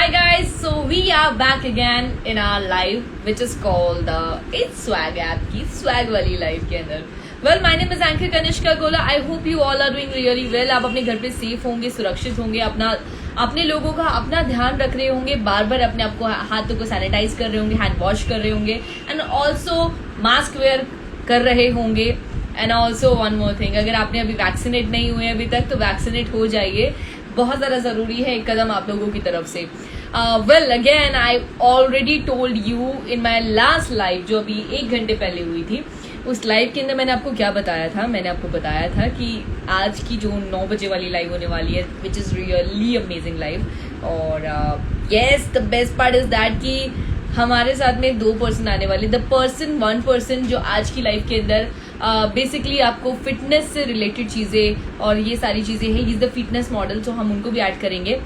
Hi guys, so we are back again in our live which is called the It's Swag app की swag वाली live के अंदर. Well, my name is Anchor Kanishka Gola. I hope you all are doing really well. आप अपने घर पे safe होंगे, सुरक्षित होंगे, अपने लोगों का अपना ध्यान रख रहे होंगे, बार बार अपने आपको हाथों को सैनिटाइज कर रहे होंगे, हैंड वॉश कर रहे होंगे एंड ऑल्सो मास्क वेयर कर रहे होंगे. And also one more thing, अगर आपने अभी वैक्सीनेट नहीं हुए अभी तक तो वैक्सीनेट हो जाइए, बहुत ज़्यादा ज़रूरी है एक कदम आप लोगों की तरफ से. Well again I already told you in my last live जो अभी 1 घंटे पहले हुई थी. उस लाइव के अंदर मैंने आपको क्या बताया था? मैंने आपको बताया था कि आज की जो 9 बजे वाली लाइव होने वाली है which is really amazing live. और yes the best part is that कि हमारे साथ में 2 पर्सन आने वाले. द पर्सन 1 पर्सन जो आज की लाइव के अंदर बेसिकली आपको फिटनेस से रिलेटेड चीज़ें और ये सारी चीज़ें हैं. He is the fitness model, तो हम उनको भी ऐड करेंगे.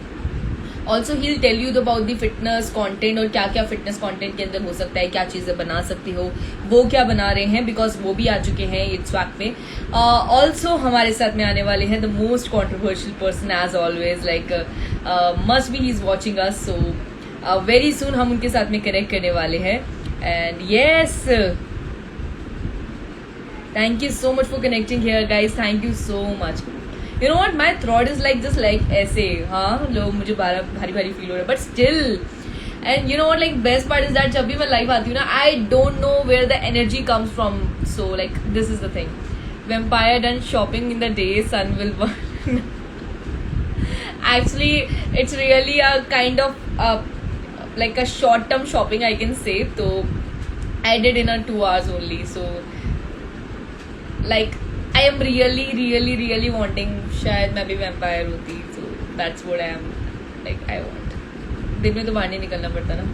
Also he tell you about the fitness content और क्या क्या फिटनेस कॉन्टेंट के अंदर हो सकता है, क्या चीज़ें बना सकती हो, वो क्या बना रहे हैं, बिकॉज वो भी आ चुके हैं इट्स वैक पे. ऑल्सो हमारे साथ में आने वाले हैं the most controversial person as always, like must be he is watching us. So very soon हम उनके साथ में कनेक्ट करने वाले हैं. And yes, thank you so much for connecting here guys, thank you so much. You know what, my throat is like just like ऐसे, हाँ लोग मुझे भारी भारी फील हो रहा है, but still. And you know what, like best part is that जब भी मैं लाइव आती हूँ ना, I don't know where the energy comes from. So like this is the thing, vampire done shopping in the day sun will burn. Actually it's really a kind of like a short term shopping I can say. So I did in a 2 hours only. So like I am really wanting शायद मैं भी vampire होती. So that's what I am like I want. दिन में तो बाहर नहीं निकलना पड़ता ना.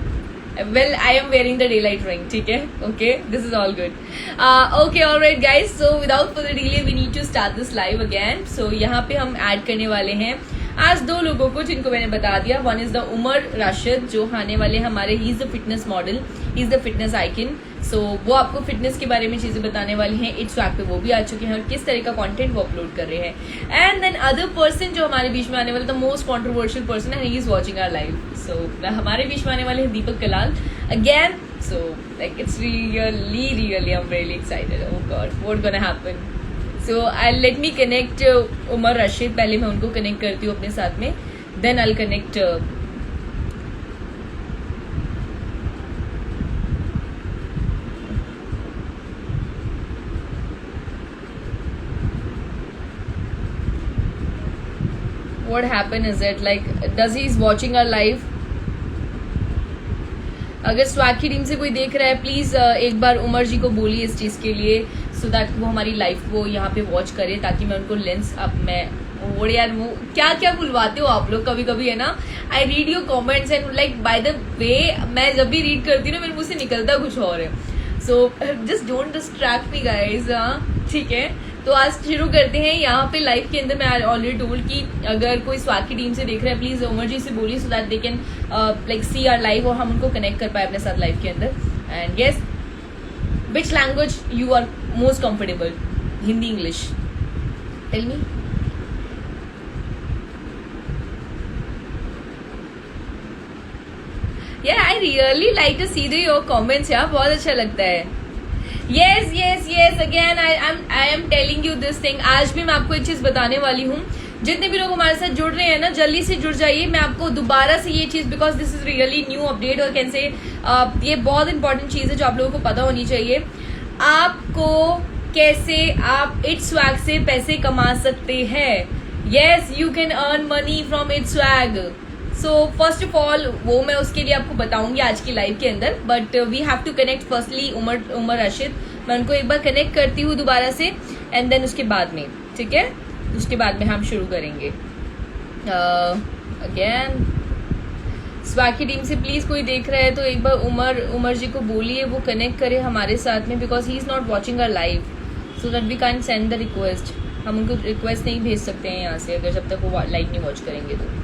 Well, I am wearing the daylight ring, ठीक है? Okay, this is all good. Okay, alright guys. So without further delay, we need to start this live again. So यहाँ पे हम ऐड करने वाले हैं आज 2 लोगों को जिनको मैंने बता दिया. One is the Umar Rashid जो आने वाले हमारे. He is the fitness model, he is the fitness icon. So वो आपको फिटनेस के बारे में चीजें बताने वाली हैं. इट्स वैक पे वो भी आ चुके हैं और किस तरह का कंटेंट वो अपलोड कर रहे हैं. एंड देन अदर पर्सन जो हमारे बीच में आने वाले, द मोस्ट कंट्रोवर्शियल पर्सन है, he is watching our live. So हमारे बीच में आने वाले हैं Deepak Kalal again. So like it's really I am really excited. Oh God, what gonna happen. So I let me connect Umar Rashid. पहले मैं उनको कनेक्ट करती हूँ अपने साथ में, then I connect what happened is it like does he is watching our live. अगर swag की टीम से कोई देख रहा है प्लीज एक बार उमर जी को बोलिए इस चीज के लिए, सो दैट वो हमारी लाइव को यहाँ पे वॉच करे ताकि मैं उनको लेंस अब मैं वो यार वो क्या क्या बुलवाते हो आप लोग कभी कभी है ना. आई read your comments and like by the way मैं जब भी रीड करती हूँ ना मेरे मुझसे निकलता कुछ और है. So just don't distract me guys. हाँ ठीक है, तो आज शुरू करते हैं. यहाँ पे लाइव के अंदर मैं ऑलरेडी टोल्ड कि अगर कोई स्वाग की टीम से देख रहा है प्लीज उमर जी से बोलिए so that they can like see our live और हम उनको कनेक्ट कर पाए अपने साथ लाइव के अंदर. And yes, which language you are most comfortable, Hindi English, tell me. यार I really like to see your comments यार, बहुत अच्छा लगता है. yes again I am telling you this thing. आज भी मैं आपको एक चीज बताने वाली हूँ. जितने भी लोग हमारे साथ जुड़ रहे हैं ना जल्दी से जुड़ जाइए. मैं आपको दोबारा से ये चीज, because this is really new update और कैन से ये बहुत इंपॉर्टेंट चीज है जो आप लोगों को पता होनी चाहिए. आपको कैसे आप इट्स स्वैग से पैसे कमा सकते हैं. yes you can earn money from it's swag. So first of all वो मैं उसके लिए आपको बताऊंगी आज की लाइव के अंदर, but we have to connect firstly Umar Rashid. मैं उनको एक बार कनेक्ट करती हूँ दोबारा से एंड देन उसके बाद में, ठीक है, उसके बाद में हम शुरू करेंगे. अगेन स्वैग की टीम से प्लीज कोई देख रहा है तो एक बार उमर जी को बोलिए वो कनेक्ट करे हमारे साथ में, because he is not watching our live so that we can send the request. हम उनको रिक्वेस्ट नहीं भेज सकते हैं यहाँ से अगर जब तक वो लाइव नहीं वॉच करेंगे. तो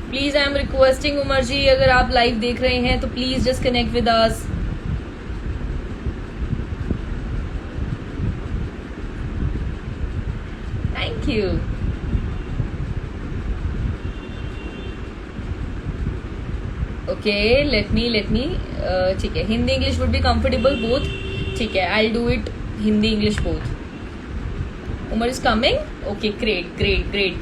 please I am requesting Umar ji, अगर आप लाइव देख रहे हैं तो please just connect with us. Thank you. Okay, let me ठीक है, Hindi English would be comfortable both. ठीक है, I do it Hindi English both. Umar is coming. Okay, great great great.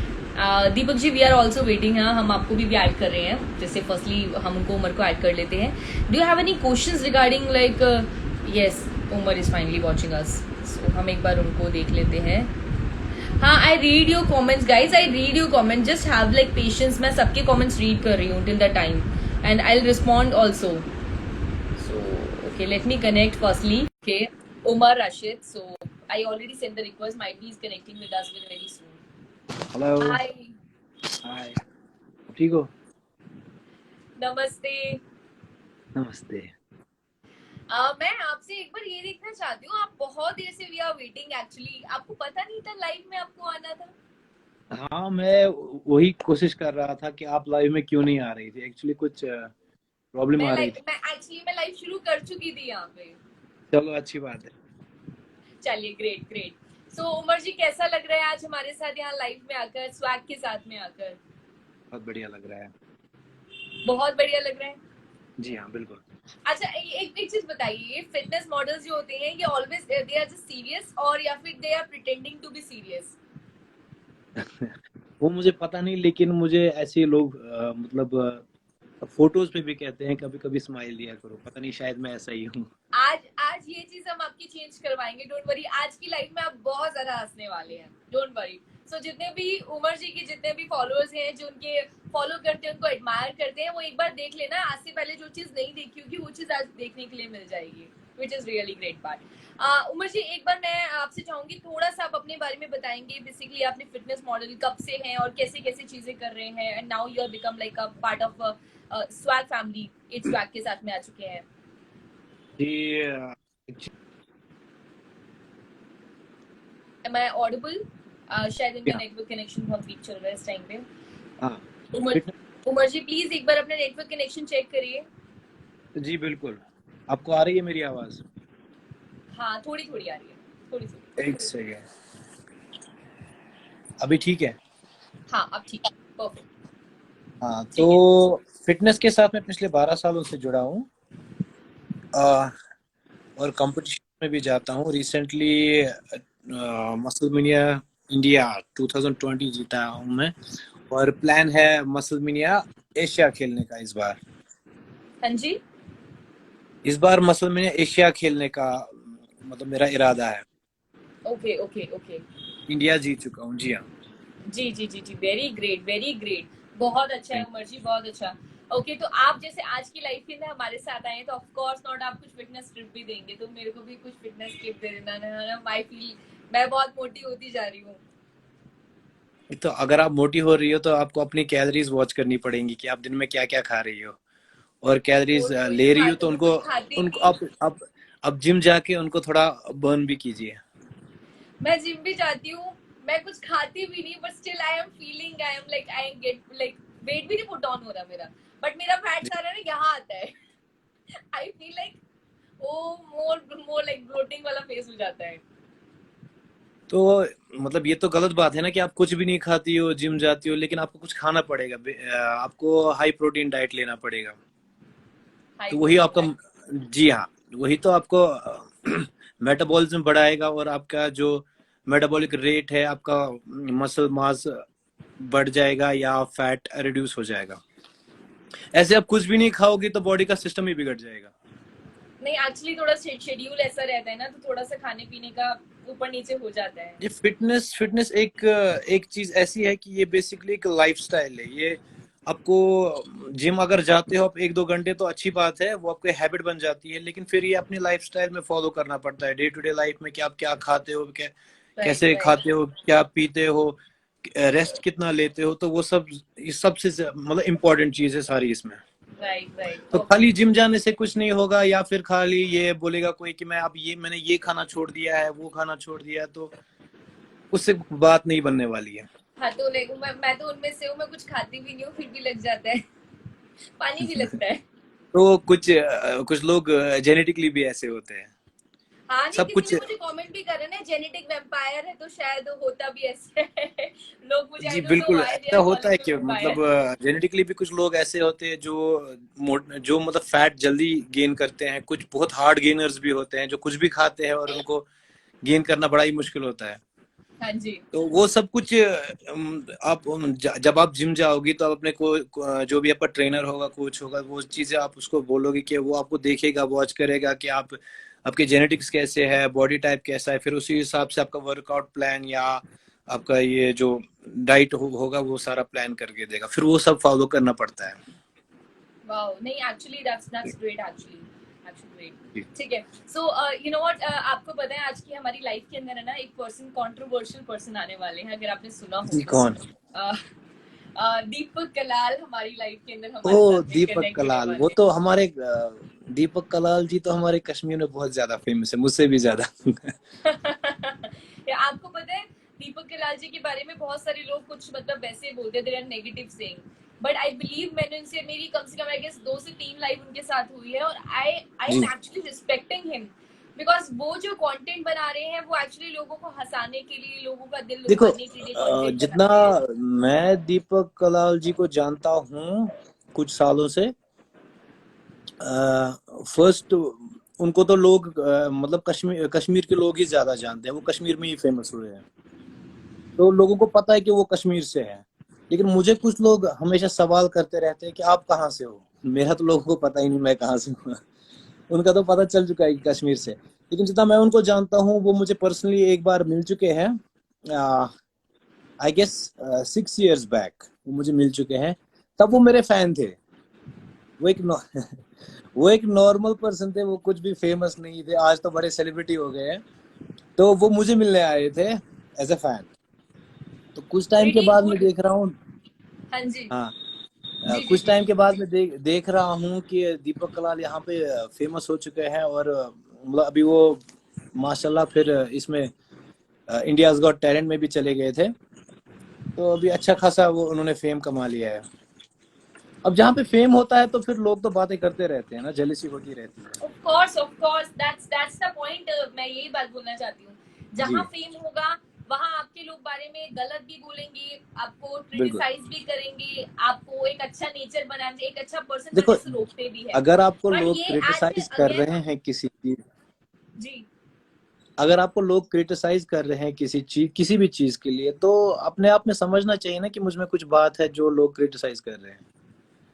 Deepak ji, we are also waiting. हाँ, हम आपको भी ऐड कर रहे हैं. जैसे फर्स्टली हम उनको उमर को ऐड कर लेते हैं. Do you have any questions regarding like? Yes, Umar is finally watching us. So हम एक बार उनको देख लेते हैं. हाँ, I read your comments guys, I read your comment. Just have like patience. मैं सबके कॉमेंट्स रीड कर रही हूँ till the time and I will respond also. So okay, let me connect firstly. Okay, Umar Rashid. So I already sent the request. Might be is connecting with us very soon. Hello. Hi. हाय. ठीक हो? नमस्ते. नमस्ते. मैं आपसे एक बार ये देखना चाहती हूँ. आप बहुत देर से वी आर वेटिंग. एक्चुअली आपको पता नहीं था लाइव में आपको आना था? हाँ, मैं वही कोशिश कर रहा था कि आप लाइव में क्यों नहीं आ रही थी. एक्चुअली कुछ प्रॉब्लम आ रही थी. मैं लाइव शुरू कर चुकी थी यहाँ पे. चलो, अच्छी बात है. चलिए, ग्रेट ग्रेट. सो उमर जी, कैसा लग रहा है आज हमारे साथ यहाँ लाइव में आकर, स्वैग के साथ में आकर? बहुत बढ़िया लग रहा है. बहुत बढ़िया लग रहा है. जी हाँ, बिल्कुल. अच्छा, एक चीज बताइए. फिटनेस मॉडल्स जो होते हैं ये always they are just serious और या फिर they are pretending to be serious? वो मुझे पता नहीं, लेकिन मुझे ऐसे लोग मतलब फोटोज पे भी कहते हैं कभी कभी स्माइल दिया करो. पता नहीं, शायद मैं ऐसा ही हूँ. आज ये चीज हम आपकी चेंज करवाएंगे. Don't worry. आज की लाइफ में आप बहुत ज्यादा हंसने वाले हैं. Don't worry. सो जितने भी उमर जी के जितने भी फॉलोअर्स हैं जो उनके फॉलो करते हैं, उनको एडमायर करते हैं, वो एक बार देख लेना. आज से पहले जो चीज नहीं देखी होगी वो चीज आज देखने के लिए मिल जाएगी, which is really great part. Umar ji, एक बार मैं आपसे चाहूंगी थोड़ा सा आप अपने बारे में बताएंगे. बेसिकली आपने फिटनेस मॉडल कब से हैं और कैसे कैसे चीजें कर रहे हैं and now you are become like a part of swag family. It's swag के साथ में आ चुके हैं. जी. Am I audible? शायद इनका हाँ. नेटवर्क कनेक्शन बहुत वीक चल रहा है इस टाइम पे. हाँ. उमर जी, प्लीज एक बार अपना नेटवर्क कनेक्शन चेक करिए. जी बिल्कुल. आपको आ रही है मेरी आवाज? हाँ, थोड़ी थोड़ी आ रही है. थोड़ी थोड़ी. एक सेकेंड. अभी ठीक है? हाँ, अब ठीक है. परफेक्ट. हाँ, तो फिटनेस के साथ मैं पिछले 12 सालों से जुड़ा हूँ और कंपटीशन में भी जाता हूँ. रिसेंटली मसलमिनिया इंडिया 2020 जीता हूँ मैं, और प्लान है मसलमिनिया एशिया खेलने का इस बार. हाँ जी. इस बार मसलमिनिया एशिया खेलने का मतलब मेरा इरादा है. Okay okay okay. इंडिया जीत चुका हूँ. जी हाँ. जी जी जी जी. Very great very great. बहुत अच्छा है उमर जी, बहुत अच्छा. ओके, तो आप जैसे आज की लाइफ के अंदर हमारे साथ आए तो ऑफ कोर्स नॉट आप कुछ फिटनेस टिप भी देंगे, तो मेरे को भी कुछ फिटनेस टिप दे देना ना. आई फील मैं बहुत मोटी होती जा रही हूँ. तो अगर आप मोटी हो रही हो तो आपको अपनी कैलोरीज वॉच करनी पड़ेंगी कि आप दिन में क्या क्या खा रही हो, और कैलोरीज ले रही हो तो उनको उनको आप जिम जाके उनको थोड़ा बर्न भी कीजिए. मैं जिम भी जाती हूँ, मैं कुछ खाती भी नहीं, but still I am feeling, I am like I get like weight भी नहीं पुट ऑन हो रहा मेरा, बट मेरा फैट सारा ना यहाँ आता है. I feel like oh more like bloating वाला फेस हो जाता है. तो मतलब ये तो गलत बात है ना कि आप कुछ भी नहीं खाती हो, जिम जाती हो, लेकिन आपको कुछ खाना पड़ेगा. आपको हाई प्रोटीन डाइट लेना पड़ेगा. तो वही आपका, जी हाँ, वही तो आपको मेटाबॉलिज्म बढ़ाएगा और आपका जो मेटाबॉलिक रेट है, आपका मसल मास बढ़ जाएगा या फैट रिड्यूस हो जाएगा. ऐसे आप कुछ भी नहीं खाओगे तो बॉडी का सिस्टम ही बिगड़ जाएगा. नहीं, एक्चुअली थोड़ा शेड्यूल ऐसा रहता है ना, तो थोड़ा सा खाने पीने का ऊपर नीचे हो जाता है. ये फिटनेस एक चीज ऐसी है कि ये बेसिकली एक लाइफस्टाइल है. ये आपको जिम अगर जाते हो आप 1-2 घंटे तो अच्छी बात है, वो आपको हैबिट बन जाती है, लेकिन फिर ये अपनी लाइफस्टाइल में फॉलो करना पड़ता है. डे टू डे लाइफ में कि आप क्या खाते हो, कैसे खाते हो, क्या पीते हो, रेस्ट कितना लेते हो, तो वो सब सबसे मतलब इम्पोर्टेंट चीज है सारी इसमें. राइट. तो खाली जिम जाने से कुछ नहीं होगा, या फिर खाली ये बोलेगा कोई कि मैंने ये खाना छोड़ दिया है, वो खाना छोड़ दिया है, तो उससे बात नहीं बनने वाली है. हाँ, तो मैं तो उनमें से हूँ. मैं कुछ खाती भी नहीं हूँ फिर भी लग जाता है. पानी भी लगता है. तो कुछ लोग जेनेटिकली भी ऐसे होते हैं. हाँ नहीं, सब किसी कुछ। ने मुझे कमेंट भी कर रहे ना, जेनेटिक वैम्पायर है तो शायद होता भी ऐसे है। लोग मुझे, आई जी डोंट नो बिल्कुल, व्हाई दे ऐसा आर होता कॉलिंग है मी कि वैम्पायर। मतलब जेनेटिकली भी कुछ लोग ऐसे होते हैं जो जो मतलब फैट जल्दी गेन करते हैं, कुछ बहुत हार्ड गेनर्स भी होते हैं जो कुछ भी खाते हैं और उनको गेन करना बड़ा ही मुश्किल होता है। हाँ जी। तो वो सब कुछ आप जब आप जिम जाओगी तो आप अपने जो भी आपका ट्रेनर होगा, कोच होगा, वो चीजें आप उसको बोलोगे कि वो आपको देखेगा, वॉच करेगा कि आप आपके जेनेटिक्स कैसे है, बॉडी टाइप कैसा है, फिर उसी हिसाब से आपका वर्कआउट प्लान या आपका ये जो डाइट होगा वो सारा प्लान करके देगा, फिर वो सब फॉलो करना पड़ता है। वाओ, नहीं एक्चुअली दैट्स ग्रेट, एक्चुअली जी ग्रेट। ठीक है, सो यू नो व्हाट, आपको पता है आज की हमारी लाइफ के अंदर है ना, एक पर्सन, कंट्रोवर्शियल पर्सन आने वाले हैं, अगर आपने सुना हो जी, तो। कौन? दीपक कलाल हमारी लाइफ के अंदर ओ, हमारे साथ में दीपक कनेक्ट होने कलाल, वो वाले तो हमारे दीपक कलाल जी तो हमारे कश्मीर में बहुत ज्यादा फेमस है, मुझसे भी ज्यादा। हैं। या आपको पता है दीपक कलाल जी के बारे में बहुत सारे लोग कुछ मतलब वैसे बोलते थे, negative saying, but I believe मैंने उनसे, मेरी कम से कम आई गेस 2 से 3 लाइव उनके साथ हुई है, और आई एम जी एक्चुअली रिस्पेक्टिंग हिम, बिकॉज वो जो कंटेंट बना रहे हैं वो एक्चुअली लोगों को हंसाने के लिए, लोगों का दिल देखो, दुखाने के लिए कंटेंट जितना बनाते हैं। मैं दीपक कलाल जी को जानता हूँ कुछ सालों से, फर्स्ट उनको तो लोग मतलब कश्मीर कश्मीर के लोग ही ज्यादा जानते हैं, वो कश्मीर में ही फेमस हुए हैं, तो लोगों को पता है कि वो कश्मीर से है। लेकिन मुझे कुछ लोग हमेशा सवाल करते रहते हैं कि आप कहाँ से हो। मेरा तो लोगों को पता ही नहीं मैं कहाँ से हूँ। उनका तो पता चल चुका है कि कश्मीर से। लेकिन जितना मैं उनको जानता हूँ, वो मुझे पर्सनली एक बार मिल चुके हैं, आई गेस 6 years बैक वो मुझे मिल चुके हैं। तब वो मेरे फैन थे। वो एक वो एक नॉर्मल पर्सन थे, वो कुछ भी फेमस नहीं थे, आज तो बड़े सेलिब्रिटी हो गए हैं। तो वो मुझे मिलने आए थे एज ए फैन। तो कुछ टाइम के प्रीटी बाद मैं गुड। देख रहा हूँ, हाँ जी। हाँ, जी जी कुछ जी। टाइम के बाद मैं देख रहा हूँ कि दीपक कलाल यहाँ पे फेमस हो चुके हैं, और मतलब अभी वो माशाल्लाह फिर इसमें इंडियाज गॉट टैलेंट में भी चले गए थे। तो अभी अच्छा खासा वो उन्होंने फेम कमा लिया है। अब जहाँ पे फेम होता है तो फिर लोग तो बातें करते रहते हैं ना, जेलिसी होती रहती है। Of course that's the point, मैं यही बात बोलना चाहती हूँ। जी जहाँ फेम होगा वहां आपके लोग बारे में गलत भी बोलेंगे, आपको बिल्कुल। क्रिटिसाइज भी करेंगे, आपको एक अच्छा नेचर बनाने, एक अच्छा पर्सन देखो, बनने से रोकते भी है। अगर आपको बट लोग ये आज क्रिटिसाइज कर अगेन, रहे हैं किसी चीज, जी अगर आपको लोग क्रिटिसाइज कर रहे हैं किसी चीज, किसी भी चीज के लिए, तो अपने आप में समझना चाहिए ना कि मुझ में कुछ बात है जो लोग क्रिटिसाइज कर रहे हैं।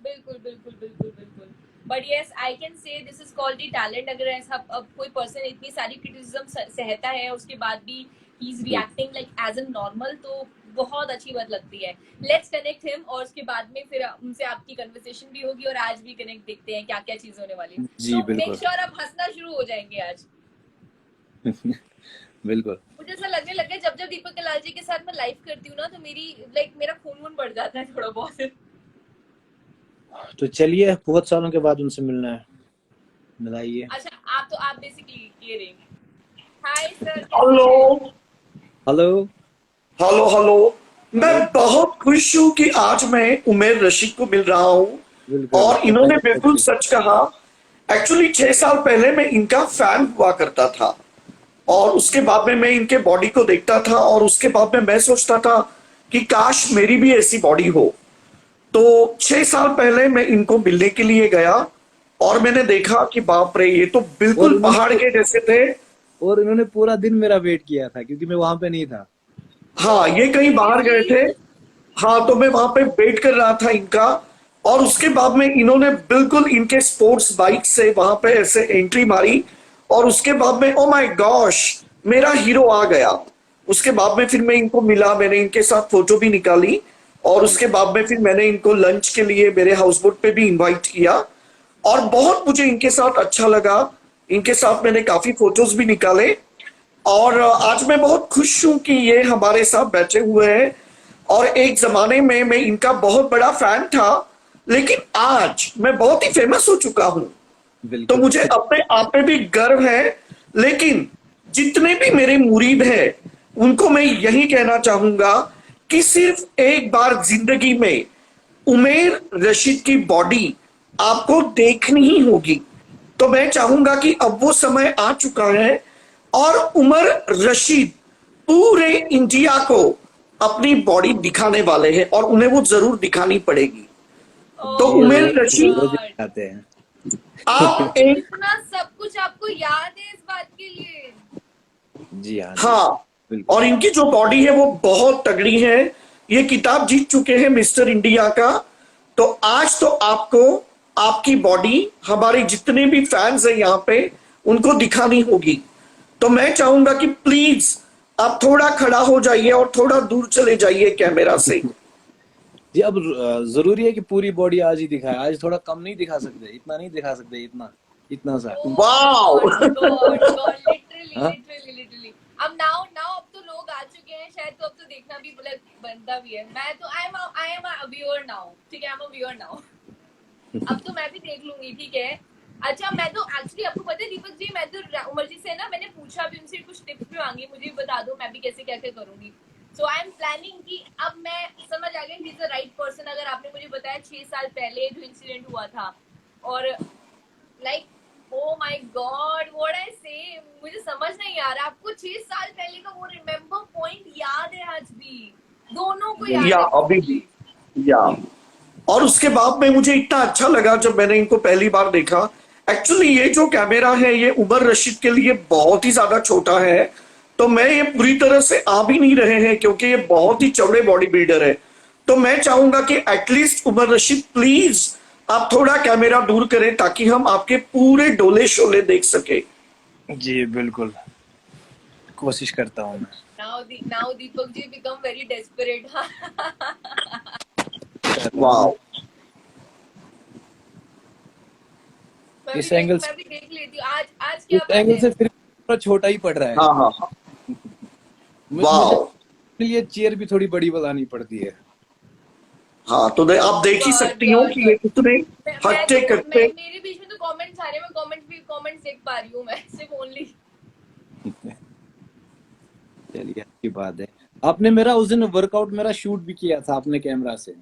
बिल्कुल बिल्कुल बिल्कुल बिल्कुल। बट यस, आई कैन से this is called the talent. अगर ऐसा अब कोई पर्सन इतनी सारी क्रिटिसिज्म सहता है, उसके बाद भी ही इज जी reacting like as an normal, तो बहुत अच्छी बात लगती है। लेट्स कनेक्ट हिम, और उसके बाद में फिर उनसे आपकी कन्वर्सेशन भी होगी, और आज भी कनेक्ट देखते हैं क्या क्या चीज होने वाली है। जी सो मेक बिल्कुल। श्योर आप हंसना शुरू हो जाएंगे आज। बिल्कुल। मुझे ऐसा लगने लगा जब जब दीपक कलाल जी के साथ मैं लाइव करती हूँ ना, तो मेरी लाइक मेरा खून वून बढ़ जाता है थोड़ा बहुत। तो चलिए, बहुत सालों के बाद उनसे मिलना है, मिलाइए। अच्छा, आप बेसिकली ये रहेंगे। हाय सर, कैसे हेलो। हैं? हेलो। Hello hello. मैं हेलो। बहुत खुश हूँ कि आज मैं उमेर रशीद को मिल रहा हूँ। बिल्कुल, और इन्होंने थैंक बिल्कुल यू। सच कहा। एक्चुअली 6 साल पहले मैं इनका फैन हुआ करता था, और उसके बाद में मैं इनके बॉडी को देखता था, और उसके बाद में मैं सोचता था कि काश मेरी भी ऐसी बॉडी हो। तो 6 साल पहले मैं इनको मिलने के लिए गया, और मैंने देखा कि बाप रे, ये तो और बिल्कुल पहाड़ उन्होंने के जैसे थे। और उन्होंने पूरा दिन मेरा वेट किया था क्योंकि मैं वहां पे नहीं था। हाँ, ये ओह कहीं बाहर गए सीरियसली? थे। हाँ, तो मैं वहां पे वेट कर रहा था इनका। और उसके बाद में इन्होंने बिल्कुल इनके स्पोर्ट्स बाइक से वहां पे ऐसे एंट्री मारी, और उसके बाद में ओ माय गॉश, मेरा हीरो आ गया। उसके बाद में फिर मैं इनको मिला, मैंने इनके साथ फोटो भी निकाली, और जी उसके बाद में फिर मैंने इनको लंच के लिए मेरे हाउस बोट पे भी इनवाइट किया। और बहुत मुझे इनके साथ अच्छा लगा। इनके साथ मैंने काफी फोटोज भी निकाले। और आज मैं बहुत खुश हूं कि ये हमारे साथ बैठे हुए हैं। और एक जमाने में मैं इनका बहुत बड़ा फैन था, लेकिन आज मैं बहुत ही फेमस हो चुका हूं। तो बिल्कुल। मुझे अपने आप पे भी गर्व है। लेकिन जितने भी मेरे मुरीद हैं, उनको मैं यही कहना चाहूंगा कि सिर्फ एक बार जिंदगी में उमेर रशीद की बॉडी आपको देखनी ही होगी। तो मैं चाहूंगा कि अब वो समय आ चुका है। और उमर रशीद पूरे इंडिया को अपनी बॉडी दिखाने वाले हैं और उन्हें वो जरूर दिखानी पड़ेगी। तो Oh Umar my Rashid, rose God. दिखाते हैं। आप एक इतना सब कुछ आपको याद है इस बात के लिए? जी हाँ जी, हाँ, बिल्कुल। और इनकी जो बॉडी है वो बहुत तगड़ी है। ये किताब जीत चुके हैं मिस्टर इंडिया का। तो आज तो आपको आपकी बॉडी हमारे जितने भी फैंस हैं यहाँ पे उनको दिखानी होगी। तो मैं चाहूंगा कि प्लीज आप थोड़ा खड़ा हो जाइए और थोड़ा दूर चले जाइए कैमरा से। जी अब जरूरी है कि पूरी बॉडी आज ही दिखाए, आज थोड़ा कम नहीं दिखा सकते, इतना नहीं दिखा सकते, इतना इतना सा। वाओ। गॉड लिटरली हाँ? Literally literally. अब नाउ नाउ अब तो लोग आ चुके हैं शायद, तो अब तो देखना भी बनता भी है। मैं तो I am a viewer now, ठीक है, I am a viewer now. अब तो मैं भी देख लूंगी, ठीक है। अच्छा, मैं तो एक्चुअली आपको पता है दीपक जी, मैं तो उमर जी से ना मैंने पूछा भी, उनसे कुछ टिप्स भी मांगी, मुझे भी बता दो मैं भी कैसे क्या क्या करूंगी। सो आई एम प्लानिंग कि अब मैं समझ आ गया ही इज द राइट पर्सन। अगर आपने मुझे बताया 6 साल पहले जो इंसिडेंट हुआ था, और like oh my God what I से, मुझे समझ नहीं आ रहा। आपको 6 साल पहले का वो रिमेम्बर पॉइंट याद है आज भी? दोनों को याद या है? अभी भी, या और उसके बाद में मुझे इतना अच्छा लगा जब मैंने इनको पहली बार देखा। एक्चुअली ये जो कैमरा है ये उमर रशीद के लिए बहुत ही ज्यादा छोटा है, तो मैं ये पूरी तरह से आ भी नहीं रहे हैं क्योंकि ये बहुत ही चौड़े बॉडी बिल्डर है। तो मैं चाहूंगा कि एटलीस्ट उमर रशीद प्लीज आप थोड़ा कैमरा दूर करें ताकि हम आपके पूरे डोले शोले देख सके। जी बिल्कुल, कोशिश करता हूँ मैं। Now Deepak ji become very desperate. Wow. इस एंगल से, मैं भी देख लेती हूँ। आज क्या इस बात एंगल है? से फिर थोड़ा छोटा ही पड़ रहा है। हाँ हाँ हाँ, वाओ। मुझे लिए चेयर भी थोड़ी बड़ी बनानी पड़ती है। हाँ तो आप देख ही सकती हो कि ये कितने हट्टे कट्टे। मेरे बीच में तो कमेंट्स आ रहे हैं, मैं कमेंट्स देख पा रही हूँ, मैं सिर्फ ओनली। चलिए अच्छी बात है। आपने मेरा उस दिन वर्कआउट मेरा शूट भी किया था आपने कैमरा से।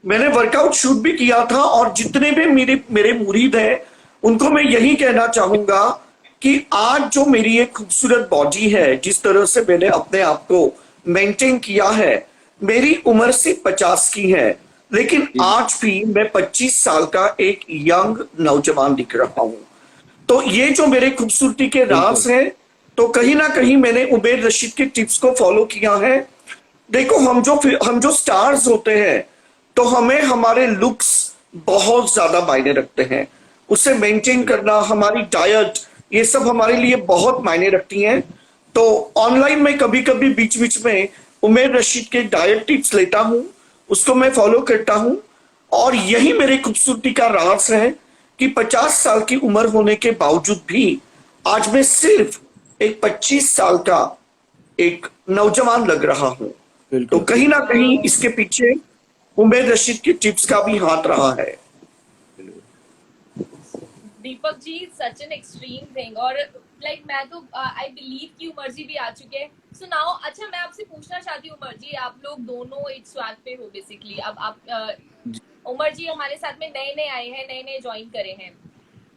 मैंने वर्कआउट शूट भी किया था और जितने भी मेरे मुरीद हैं उनको मैं यही कहना चाहूंगा कि आज जो मेरी एक खूबसूरत बॉडी है, जिस तरह से मैंने अपने आप को मेंटेन किया है, मेरी उम्र से 50 की है, लेकिन आज भी मैं 25 साल का एक यंग नौजवान दिख रहा हूं। तो ये जो मेरे खूबसूरती के राज हैं, तो कहीं ना कहीं मैंने उमर रशीद के टिप्स को फॉलो किया है। देखो हम जो स्टार्स होते हैं तो हमें हमारे लुक्स बहुत ज्यादा मायने रखते हैं, उसे मेंटेन करना, हमारी डाइट, ये सब हमारे लिए बहुत मायने रखती हैं। तो ऑनलाइन में कभी कभी बीच बीच में उमर रशीद के डाइट टिप्स लेता हूं, उसको मैं फॉलो करता हूं, और यही मेरी खूबसूरती का राज है कि 50 साल की उम्र होने के बावजूद भी आज मैं सिर्फ एक 25 साल का एक नौजवान लग रहा हूं। तो कहीं ना कहीं इसके पीछे उमर रशीद के टिप्स का भी हाथ रहा है। Deepak ji such an extreme thing, और लाइक मैं तो आई बिलीव कि उमर जी भी आ चुके हैं। सो नाउ अच्छा मैं आपसे पूछना चाहती हूँ उमर जी, आप लोग दोनों एक स्वैग पे हो बेसिकली। अब आप उमर जी हमारे साथ में नए नए आए हैं, नए नए ज्वाइन करे हैं।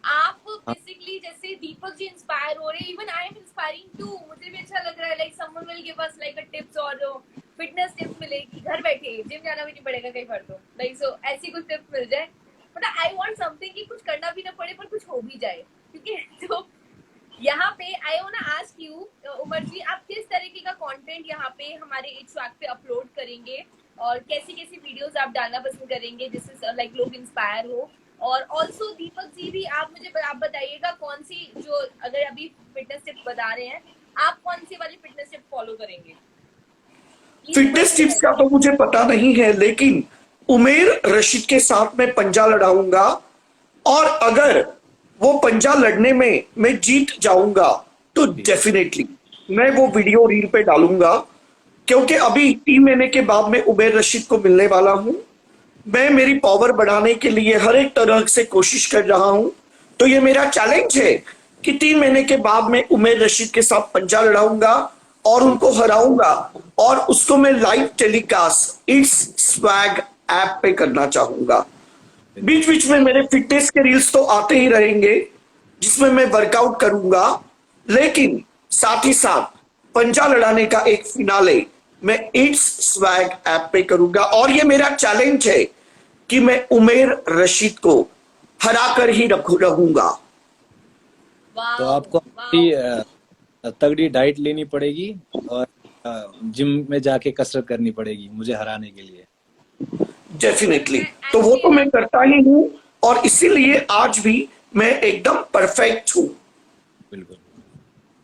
आप बेसिकली जैसे दीपक जी इंस्पायर हो रहे हैं, even I am inspiring too, मुझे भी अच्छा लग रहा है। Like someone will give us like a tips और फिटनेस टिप्स मिलेगी, घर बैठे जिम जाना भी नहीं पड़ेगा कहीं पर, तो लाइक सो ऐसी कुछ टिप्स मिल जाए। मतलब आई वांट समथिंग कि कुछ करना भी ना पड़े पर कुछ हो भी जाए, ठीक है। तो यहाँ पे I want to ask you Umar ji, आप किस तरीके का कंटेंट यहाँ पे हमारे इट्स स्वैग पे अपलोड करेंगे और कैसी कैसी वीडियोस आप डालना पसंद करेंगे जिससे लाइक लोग इंस्पायर हो? और ऑल्सो दीपक जी भी आप बताइएगा कौन सी, जो अगर अभी फिटनेस टिप्स बता रहे हैं, आप कौन सी वाली फिटनेस टिप फॉलो करेंगे? फिटनेस टिप्स का तो मुझे पता नहीं है, लेकिन उमर रशीद के साथ मैं पंजा लड़ाऊंगा, और अगर वो पंजा लड़ने में मैं जीत जाऊंगा तो डेफिनेटली मैं वो वीडियो रील पे डालूंगा, क्योंकि अभी 3 महीने के बाद मैं उमर रशीद को मिलने वाला हूं। मैं मेरी पावर बढ़ाने के लिए हर एक तरह से कोशिश कर रहा हूं। तो ये मेरा चैलेंज है कि 3 महीने के बाद मैं उमर रशीद के साथ पंजा लड़ाऊंगा और उनको हराऊंगा, और उसको मैं live telecast it's swag app पे करना चाहूंगा। बीच बीच में मेरे फिटनेस के रील्स तो आते ही रहेंगे जिसमें मैं वर्कआउट करूंगा, लेकिन साथ ही साथ पंजा लड़ाने का एक फिनाले मैं इट्स स्वैग ऐप पे करूंगा, और ये मेरा चैलेंज है कि मैं उमेर रशीद को हरा कर ही रहूंगा। तो वाओ आपको अपनी तगड़ी डाइट लेनी पड़ेगी और जिम में जाके कसरत करनी पड़ेगी मुझे हराने के लिए। डेफिनेटली, मैं तो वो तो एक्चुअली मैं करता ही हूँ, और इसीलिए आज भी मैं एकदम परफेक्ट हूँ। बिल्कुल।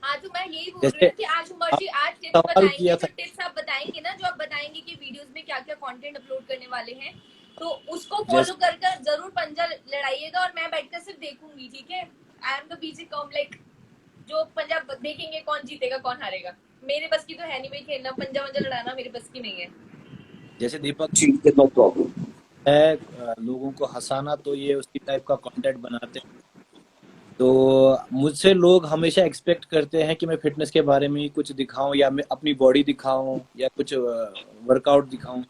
हाँ, तो मैं यही बोल रही जैसे हूँ कि आज उमर जी आज टिप्स सवाल बताएंगे, किया जो था। टिप्स आप बताएंगे ना, जो आप बताएंगे कि वीडियोस में क्या क्या कंटेंट अपलोड करने वाले हैं, तो उसको फॉलो जैसे कर कर जरूर पंजा लड़ाइएगा, और मैं बैठकर सिर्फ देखूंगी, ठीक है। आई एम द पीछे कम लाइक जो पंजाब देखेंगे कौन जीतेगा कौन हारेगा। मेरे बस की तो है नहीं भाई खेलना, पंजा वंजा लड़ाना मेरे बस की नहीं है। जैसे दीपक ठीक है, नो प्रॉब्लम। है लोगों को हंसाना, तो ये उसी टाइप का कंटेंट बनाते हैं। तो मुझसे लोग हमेशा एक्सपेक्ट करते हैं कि मैं फिटनेस के बारे में ही कुछ दिखाऊं या मैं अपनी बॉडी दिखाऊं या कुछ वर्कआउट दिखाऊं।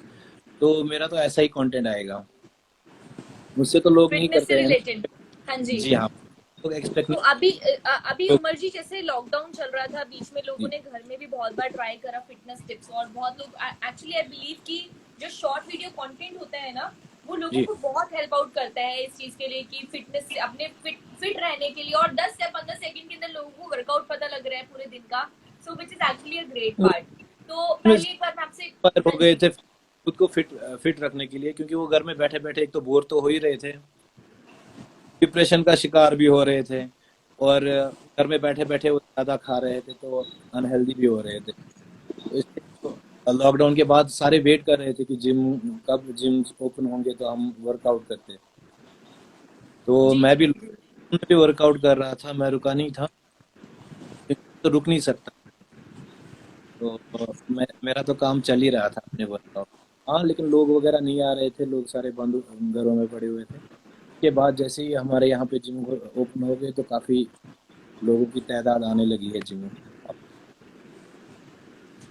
तो मेरा तो ऐसा ही कंटेंट आएगा। मुझसे तो लोग नहीं फिटनेस से करते हैं रिलेटेड। हाँ ना। जी। जी हाँ, लोग एक्सपेक्ट तो नहीं अभी लोग। उमर जी जैसे लॉकडाउन चल रहा था, बीच में लोगों ने घर में भी बहुत बार ट्राई करा फिटनेस टिप्स, और बहुत लोग एक्चुअली आई बिलीव कि जो शॉर्ट वीडियो कंटेंट होता है ना, वो लोगों जी को बहुत हेल्प आउट करता है इस चीज के लिए कि फिटनेस से अपने फिट रहने के लिए, और 10 या 15 सेकंड के अंदर लोगों को वर्कआउट पता लग रहा है पूरे दिन का। So which is actually a great part. तो पहले एक बार मैं आपसे, इंस्पायर हाँ हो गए जी, थे खुद को फिट रखने के लिए, क्योंकि वो घर में बैठे बैठे एक तो बोर तो हो ही रहे थे, डिप्रेशन का शिकार भी हो रहे थे, और घर में बैठे बैठे वो ज्यादा खा रहे थे तो अनहेल्दी भी हो रहे थे। तो इसलिए लॉकडाउन के बाद सारे वेट कर रहे थे कि जिम ओपन होंगे तो हम वर्कआउट करते। तो जी जी जी। मैं भी वर्कआउट कर रहा था, मैं रुका नहीं था, तो रुक नहीं सकता। तो मेरा तो काम चल ही रहा था अपने वर्कआउट। हाँ, लेकिन लोग वगैरह नहीं आ रहे थे, लोग सारे बंद घरों में पड़े हुए थे। के बाद जैसे ही हमारे यहाँ पे जिम ओपन हो गए तो काफी लोगों की तादाद आने लगी है जिम में।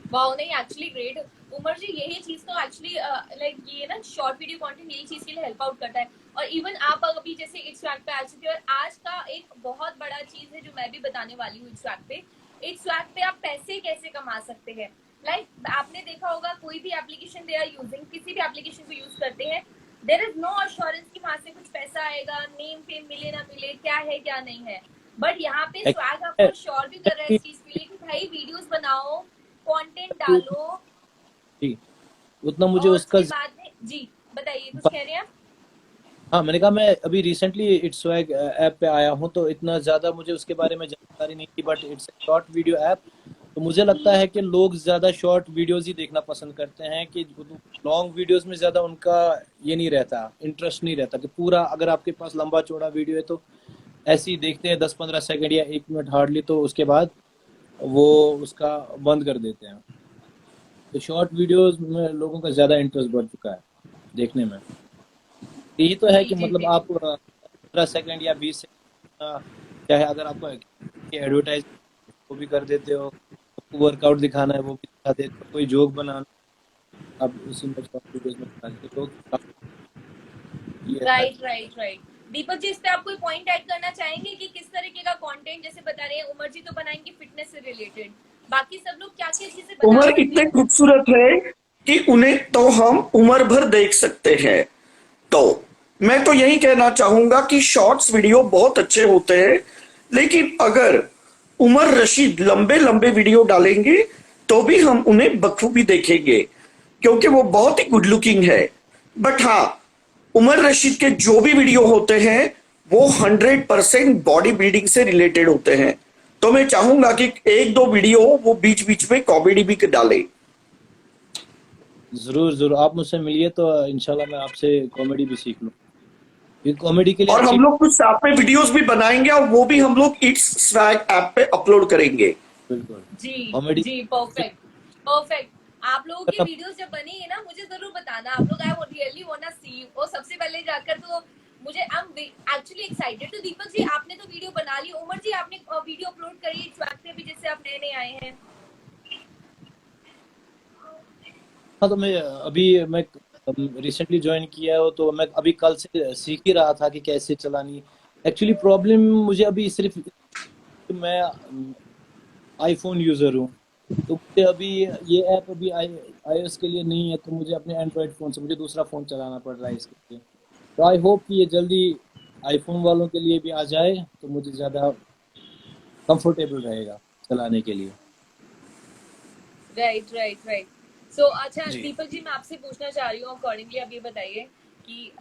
वाओ, नहीं एक्चुअली ग्रेट। उमर जी यही चीज तो एक्चुअली लाइक ये ना शॉर्ट वीडियो कंटेंट यही चीज के लिए हेल्प आउट करता है। और इवन आप अभी जैसे इट्स वैग पे आ चुके हो, और आज का एक बहुत बड़ा चीज है जो मैं भी बताने वाली हूँ इट्स वैग पे। इट्स वैग पे आप पैसे कैसे कमा सकते हैं। लाइक आपने देखा होगा कोई भी एप्लीकेशन दे आर यूजिंग, किसी भी एप्लीकेशन को यूज करते हैं, देर इज नो अश्योरेंस कि वहां से कुछ पैसा आएगा, नेम फेम मिले ना मिले, क्या है क्या नहीं है। बट यहाँ पे स्वैग आपको श्योर भी कर रहा है इस चीज के लिए कि भाई वीडियोस बनाओ, कंटेंट डालो, जी, उतना मुझे और उसका उसके बाद में जी बताइए कुछ कह रहे हैं आप। हाँ, मैंने कहा मैं अभी रिसेंटली इट्स स्वैग ऐप पे आया हूँ, तो इतना ज़्यादा मुझे उसके बारे में जानकारी नहीं थी, but it's short video app. तो मुझे लगता है कि लोग ज़्यादा शॉर्ट वीडियोस ही देखना पसंद करते हैं, कि लॉन्ग वीडियोस में ज़्यादा उनका ये नहीं रहता, इंटरेस्ट नहीं रहता कि पूरा, अगर आपके पास लंबा चौड़ा वीडियो है तो ऐसे ही देखते हैं 10-15 सेकंड या 1 मिनट हार्डली, तो उसके बाद वो उसका बंद कर देते हैं। तो शॉर्ट वीडियोस में लोगों का ज़्यादा इंटरेस्ट बढ़ चुका है देखने में। यही तो है जी कि जी मतलब जी। आप 15 सेकंड या 20 सेकंड, चाहे अगर आपको एडवर्टाइज वो भी कर देते हो, वर्कआउट दिखाना है वो भी दिखा देते हो, कोई जोक बनाना आप उसी में शॉर्ट वीडियोस में दिखा देते हो, तो ये था। Right right right. Deepak ji इस पे आप कोई पॉइंट ऐड करना चाहेंगे कि किस तरीके का कंटेंट, जैसे बता रहे हैं उमर जी तो बनाएंगे फिटनेस से रिलेटेड, बाकी सब लोग क्या क्या चीजें बना उमर सकते इतने हैं। खूबसूरत है कि उन्हें तो हम उम्र भर देख सकते हैं। तो मैं तो यही कहना चाहूंगा कि शॉर्ट्स वीडियो बहुत अच्छे होते हैं, लेकिन अगर उमर रशीद लंबे लंबे वीडियो डालेंगे तो भी हम उन्हें बखूबी देखेंगे, क्योंकि वो बहुत ही गुड लुकिंग है। बट हाँ, उमर रशीद के जो भी वीडियो होते हैं वो 100% बॉडी बिल्डिंग से रिलेटेड होते हैं। तो मैं चाहूंगा कि एक दो वीडियो वो बीच बीच में कॉमेडी भी डाले। जरूर जरूर, आप मुझसे मिलिए तो इंशाल्लाह मैं आपसे कॉमेडी भी सीख लूँ, ये कॉमेडी के लिए और अच्छी। हम लोग कुछ साथ में वीडियोस भी बनाएंगे और वो भी हम लोग इट्स स्वैग ऐप पे अपलोड करेंगे। बिल्कुल, जी कॉमेडी जी, परफेक्ट परफेक्ट। आप लोगों की वीडियोस जब बनेगी ना मुझे जरूर बताना, आप लोग I would really want to see. वो सबसे पहले जाकर तो मुझे आई एम एक्चुअली एक्साइटेड। तो दीपक जी आपने तो वीडियो बना ली, उमर जी आपने वीडियो अपलोड करी ट्रैक पे भी, जैसे आप नए नए आए हैं। हाँ, तो मैं रिसेंटली ज्वाइन किया हो, तो मैं अभी कल से सीख ही रहा था कि कैसे चलानी। एक्चुअली प्रॉब्लम मुझे अभी सिर्फ मैं आईफोन यूज़र हूँ, तो मुझे अभी ये ऐप अभी iOS के लिए नहीं है, तो मुझे अपने एंड्रॉयड फ़ोन से मुझे दूसरा फ़ोन चलाना पड़ रहा है इसके लिए। तो आई होप कि ये जल्दी आईफोन वालों के लिए भी आ जाए, तो मुझे ज़्यादा कंफर्टेबल रहेगा चलाने के लिए। Right right right. सो अच्छा जी। दीपक जी, मैं आपसे पूछना चाह रही हूँ अकॉर्डिंगली, आप ये बताइए कि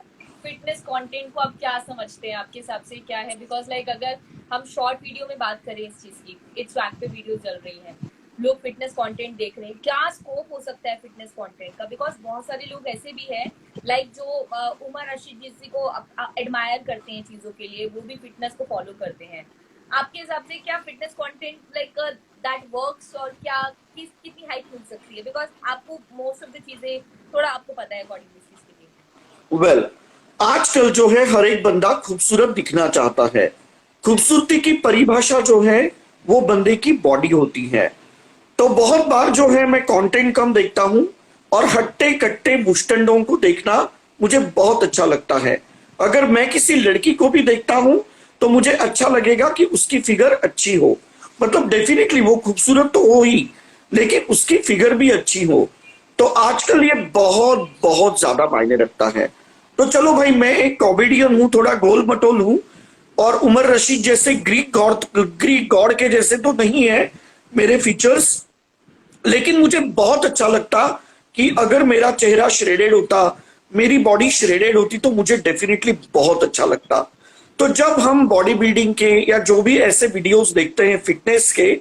फिटनेस कंटेंट को आप क्या समझते हैं, आपके हिसाब से क्या है? बिकॉज लाइक अगर हम शॉर्ट वीडियो में बात करें इस चीज की, इट्स वैक पे वीडियो चल रही है, लोग फिटनेस कंटेंट देख रहे हैं, क्या स्कोप हो सकता है फिटनेस कंटेंट का? बिकॉज बहुत सारे लोग ऐसे भी हैं लाइक जो उमर रशीद जिसी को एडमायर करते हैं चीजों के लिए, वो भी फिटनेस को फॉलो करते हैं। आपके हिसाब से क्या fitness content like that works, और क्या कितनी हाइप मिल सकती है? बिकॉज आपको मोस्ट ऑफ द चीजें थोड़ा आपको पता है अकॉर्डिंग इस चीज के लिए। वेल, आजकल जो है हर एक बंदा खूबसूरत दिखना चाहता है। खूबसूरती की परिभाषा जो है वो बंदे की बॉडी होती है। तो बहुत बार जो है मैं कंटेंट कम देखता हूं और हट्टे कट्टे मुस्टंडों को देखना मुझे बहुत अच्छा लगता है। अगर मैं किसी लड़की को भी देखता हूं तो मुझे अच्छा लगेगा कि उसकी फिगर अच्छी हो, मतलब डेफिनेटली वो खूबसूरत तो हो ही, लेकिन उसकी फिगर भी अच्छी हो। तो आजकल ये बहुत बहुत ज्यादा मायने रखता है। तो चलो भाई, मैं एक कॉमेडियन हूं, थोड़ा गोल मटोल हूं, और उमर रशीद जैसे ग्रीक गॉड के जैसे तो नहीं है मेरे फीचर्स, लेकिन मुझे बहुत अच्छा लगता कि अगर मेरा चेहरा श्रेडेड होता, मेरी बॉडी श्रेडेड होती, तो मुझे डेफिनेटली बहुत अच्छा लगता। तो जब हम बॉडी बिल्डिंग के या जो भी ऐसे वीडियोस देखते हैं फिटनेस के,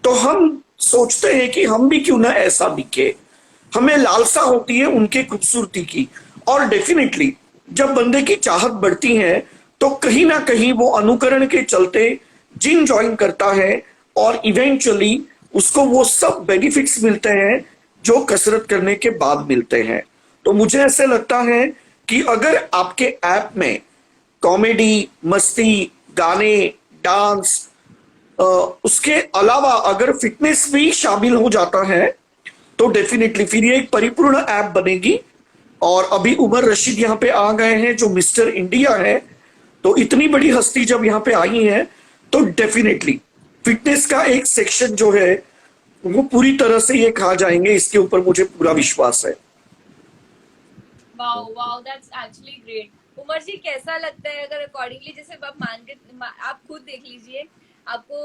तो हम सोचते हैं कि हम भी क्यों ना ऐसा दिखे। हमें लालसा होती है उनके खूबसूरती की। और डेफिनेटली जब बंदे की चाहत बढ़ती है तो कहीं ना कहीं वो अनुकरण के चलते जिम ज्वाइन करता है, और इवेंचुअली उसको वो सब बेनिफिट्स मिलते हैं जो कसरत करने के बाद मिलते हैं। तो मुझे ऐसे लगता है कि अगर आपके ऐप में कॉमेडी, मस्ती, गाने, डांस, उसके अलावा अगर फिटनेस भी शामिल हो जाता है, तो डेफिनेटली फिर ये एक परिपूर्ण ऐप बनेगी। और अभी उमर रशीद यहाँ पे आ गए हैं जो मिस्टर इंडिया है, तो इतनी बड़ी हस्ती जब यहाँ पे आई है, तो डेफिनेटली फिटनेस का एक सेक्शन जो है वो पूरी तरह से ये खा जाएंगे, इसके ऊपर मुझे पूरा विश्वास है। Wow wow, that's actually great. Umar ji, कैसा लगता है अगर अकॉर्डिंगली, जैसे आप मान के आप खुद देख लीजिए, आपको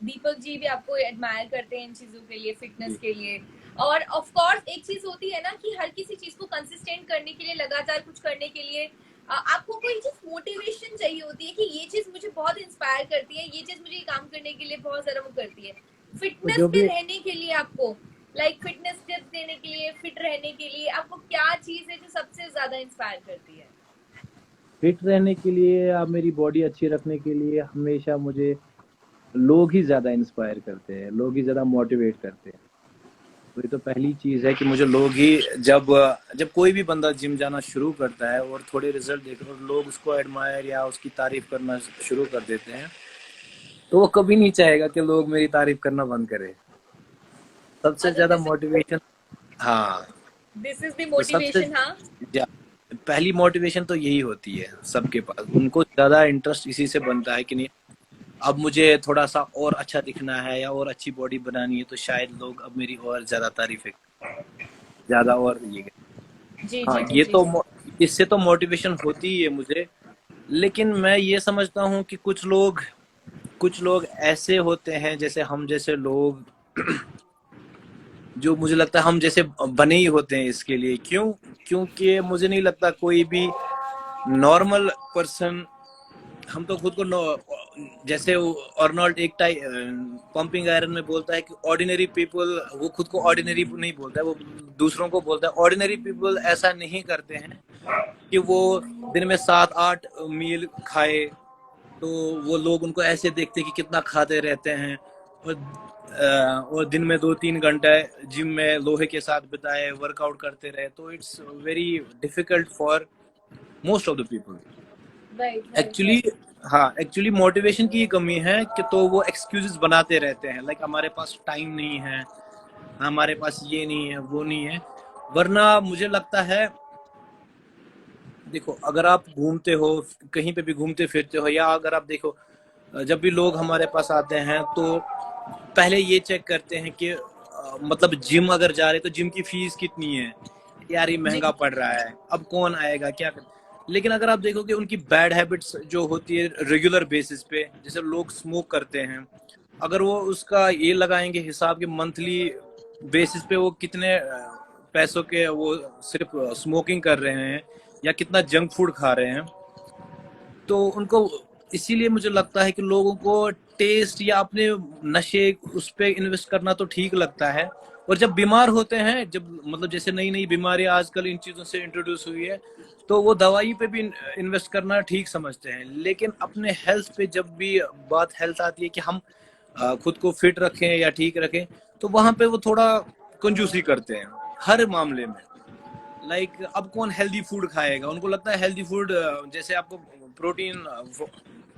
दीपक जी भी आपको एडमायर करते हैं इन चीजों के लिए, फिटनेस के लिए। और ऑफ कोर्स एक चीज होती है ना कि हर किसी चीज को कंसिस्टेंट करने के लिए, लगातार कुछ करने के लिए आपको कोई चीज मोटिवेशन चाहिए होती है कि ये चीज मुझे बहुत इंस्पायर करती है, ये चीज मुझे काम करने के लिए बहुत ज्यादा वो करती है। तो फिटनेस जो पे भी रहने के लिए आपको, लाइक फिटनेस टिप्स देने के लिए, फिट रहने के लिए आपको क्या चीज है जो सबसे ज्यादा इंस्पायर करती है? फिट रहने के लिए या मेरी बॉडी अच्छी रखने के लिए हमेशा मुझे लोग ही ज़्यादा इंस्पायर करते हैं, लोग ही ज़्यादा मोटिवेट करते हैं। तो ये तो पहली चीज़ है कि मुझे लोग ही, जब जब कोई भी बंदा जिम जाना शुरू करता है और थोड़े रिजल्ट देख और लोग उसको एडमायर या उसकी तारीफ करना शुरू कर देते हैं, तो वो कभी नहीं चाहेगा कि लोग मेरी तारीफ करना बंद करें। सबसे अच्छा, ज़्यादा मोटिवेशन, हाँ, दिस इज द तो सबसे मोटिवेशन, हाँ। पहली मोटिवेशन तो यही होती है सबके पास। उनको ज़्यादा इंटरेस्ट इसी से बनता है कि नहीं, अब मुझे थोड़ा सा और अच्छा दिखना है या और अच्छी बॉडी बनानी है, तो शायद लोग अब मेरी और ज्यादा तारीफें, ज्यादा और ये। जी हाँ, जी जी ये जी तो जी। इससे तो मोटिवेशन होती ही है मुझे। लेकिन मैं ये समझता हूँ कि कुछ लोग ऐसे होते हैं, जैसे हम जैसे लोग, जो मुझे लगता है हम जैसे बने ही होते हैं इसके लिए। क्यों? क्योंकि मुझे नहीं लगता कोई भी नॉर्मल पर्सन, हम तो खुद को जैसे अर्नोल्ड एक पंपिंग आयरन में बोलता है कि ऑर्डिनरी पीपल, वो खुद को ऑर्डिनरी नहीं बोलता है, वो दूसरों को बोलता है ऑर्डिनरी पीपल ऐसा नहीं करते हैं कि वो दिन में 7-8 मील खाए। तो वो लोग उनको ऐसे देखते हैं कि कितना खाते रहते हैं, और दिन में 2-3 घंटे जिम में लोहे के साथ बिताए, वर्कआउट करते रहे। तो it's very difficult for most of the people right right actually. Right. हाँ, एक्चुअली मोटिवेशन की कमी है कि तो वो एक्सक्यूजेस बनाते रहते हैं, लाइक हमारे पास टाइम नहीं है, हमारे पास ये नहीं है, वो नहीं है। वरना मुझे लगता है, देखो, अगर आप घूमते हो, कहीं पे भी घूमते फिरते हो, या अगर आप देखो, जब भी लोग हमारे पास आते हैं, तो पहले ये चेक करते हैं कि मतलब जिम अगर जा रहे तो जिम की फीस कितनी है, यार ये जी महंगा पड़ रहा है, अब कौन आएगा क्या कर। लेकिन अगर आप देखोगे उनकी बैड हैबिट्स जो होती है रेगुलर बेसिस पे, जैसे लोग स्मोक करते हैं, अगर वो उसका ये लगाएंगे हिसाब के मंथली बेसिस पे वो कितने पैसों के वो सिर्फ स्मोकिंग कर रहे हैं या कितना जंक फूड खा रहे हैं, तो उनको इसीलिए मुझे लगता है कि लोगों को टेस्ट या अपने नशे उस पे इन्वेस्ट करना तो ठीक लगता है। और जब बीमार होते हैं, जब मतलब जैसे नई नई बीमारियां आजकल इन चीजों से इंट्रोड्यूस हुई है, तो वो दवाई पे भी इन्वेस्ट करना ठीक समझते हैं। लेकिन अपने हेल्थ पे जब भी बात हेल्थ आती है कि हम खुद को फिट रखें या ठीक रखें, तो वहां पे वो थोड़ा कंजूसी करते हैं हर मामले में। लाइक अब कौन हेल्दी फूड खाएगा, उनको लगता है हेल्दी फूड जैसे आपको प्रोटीन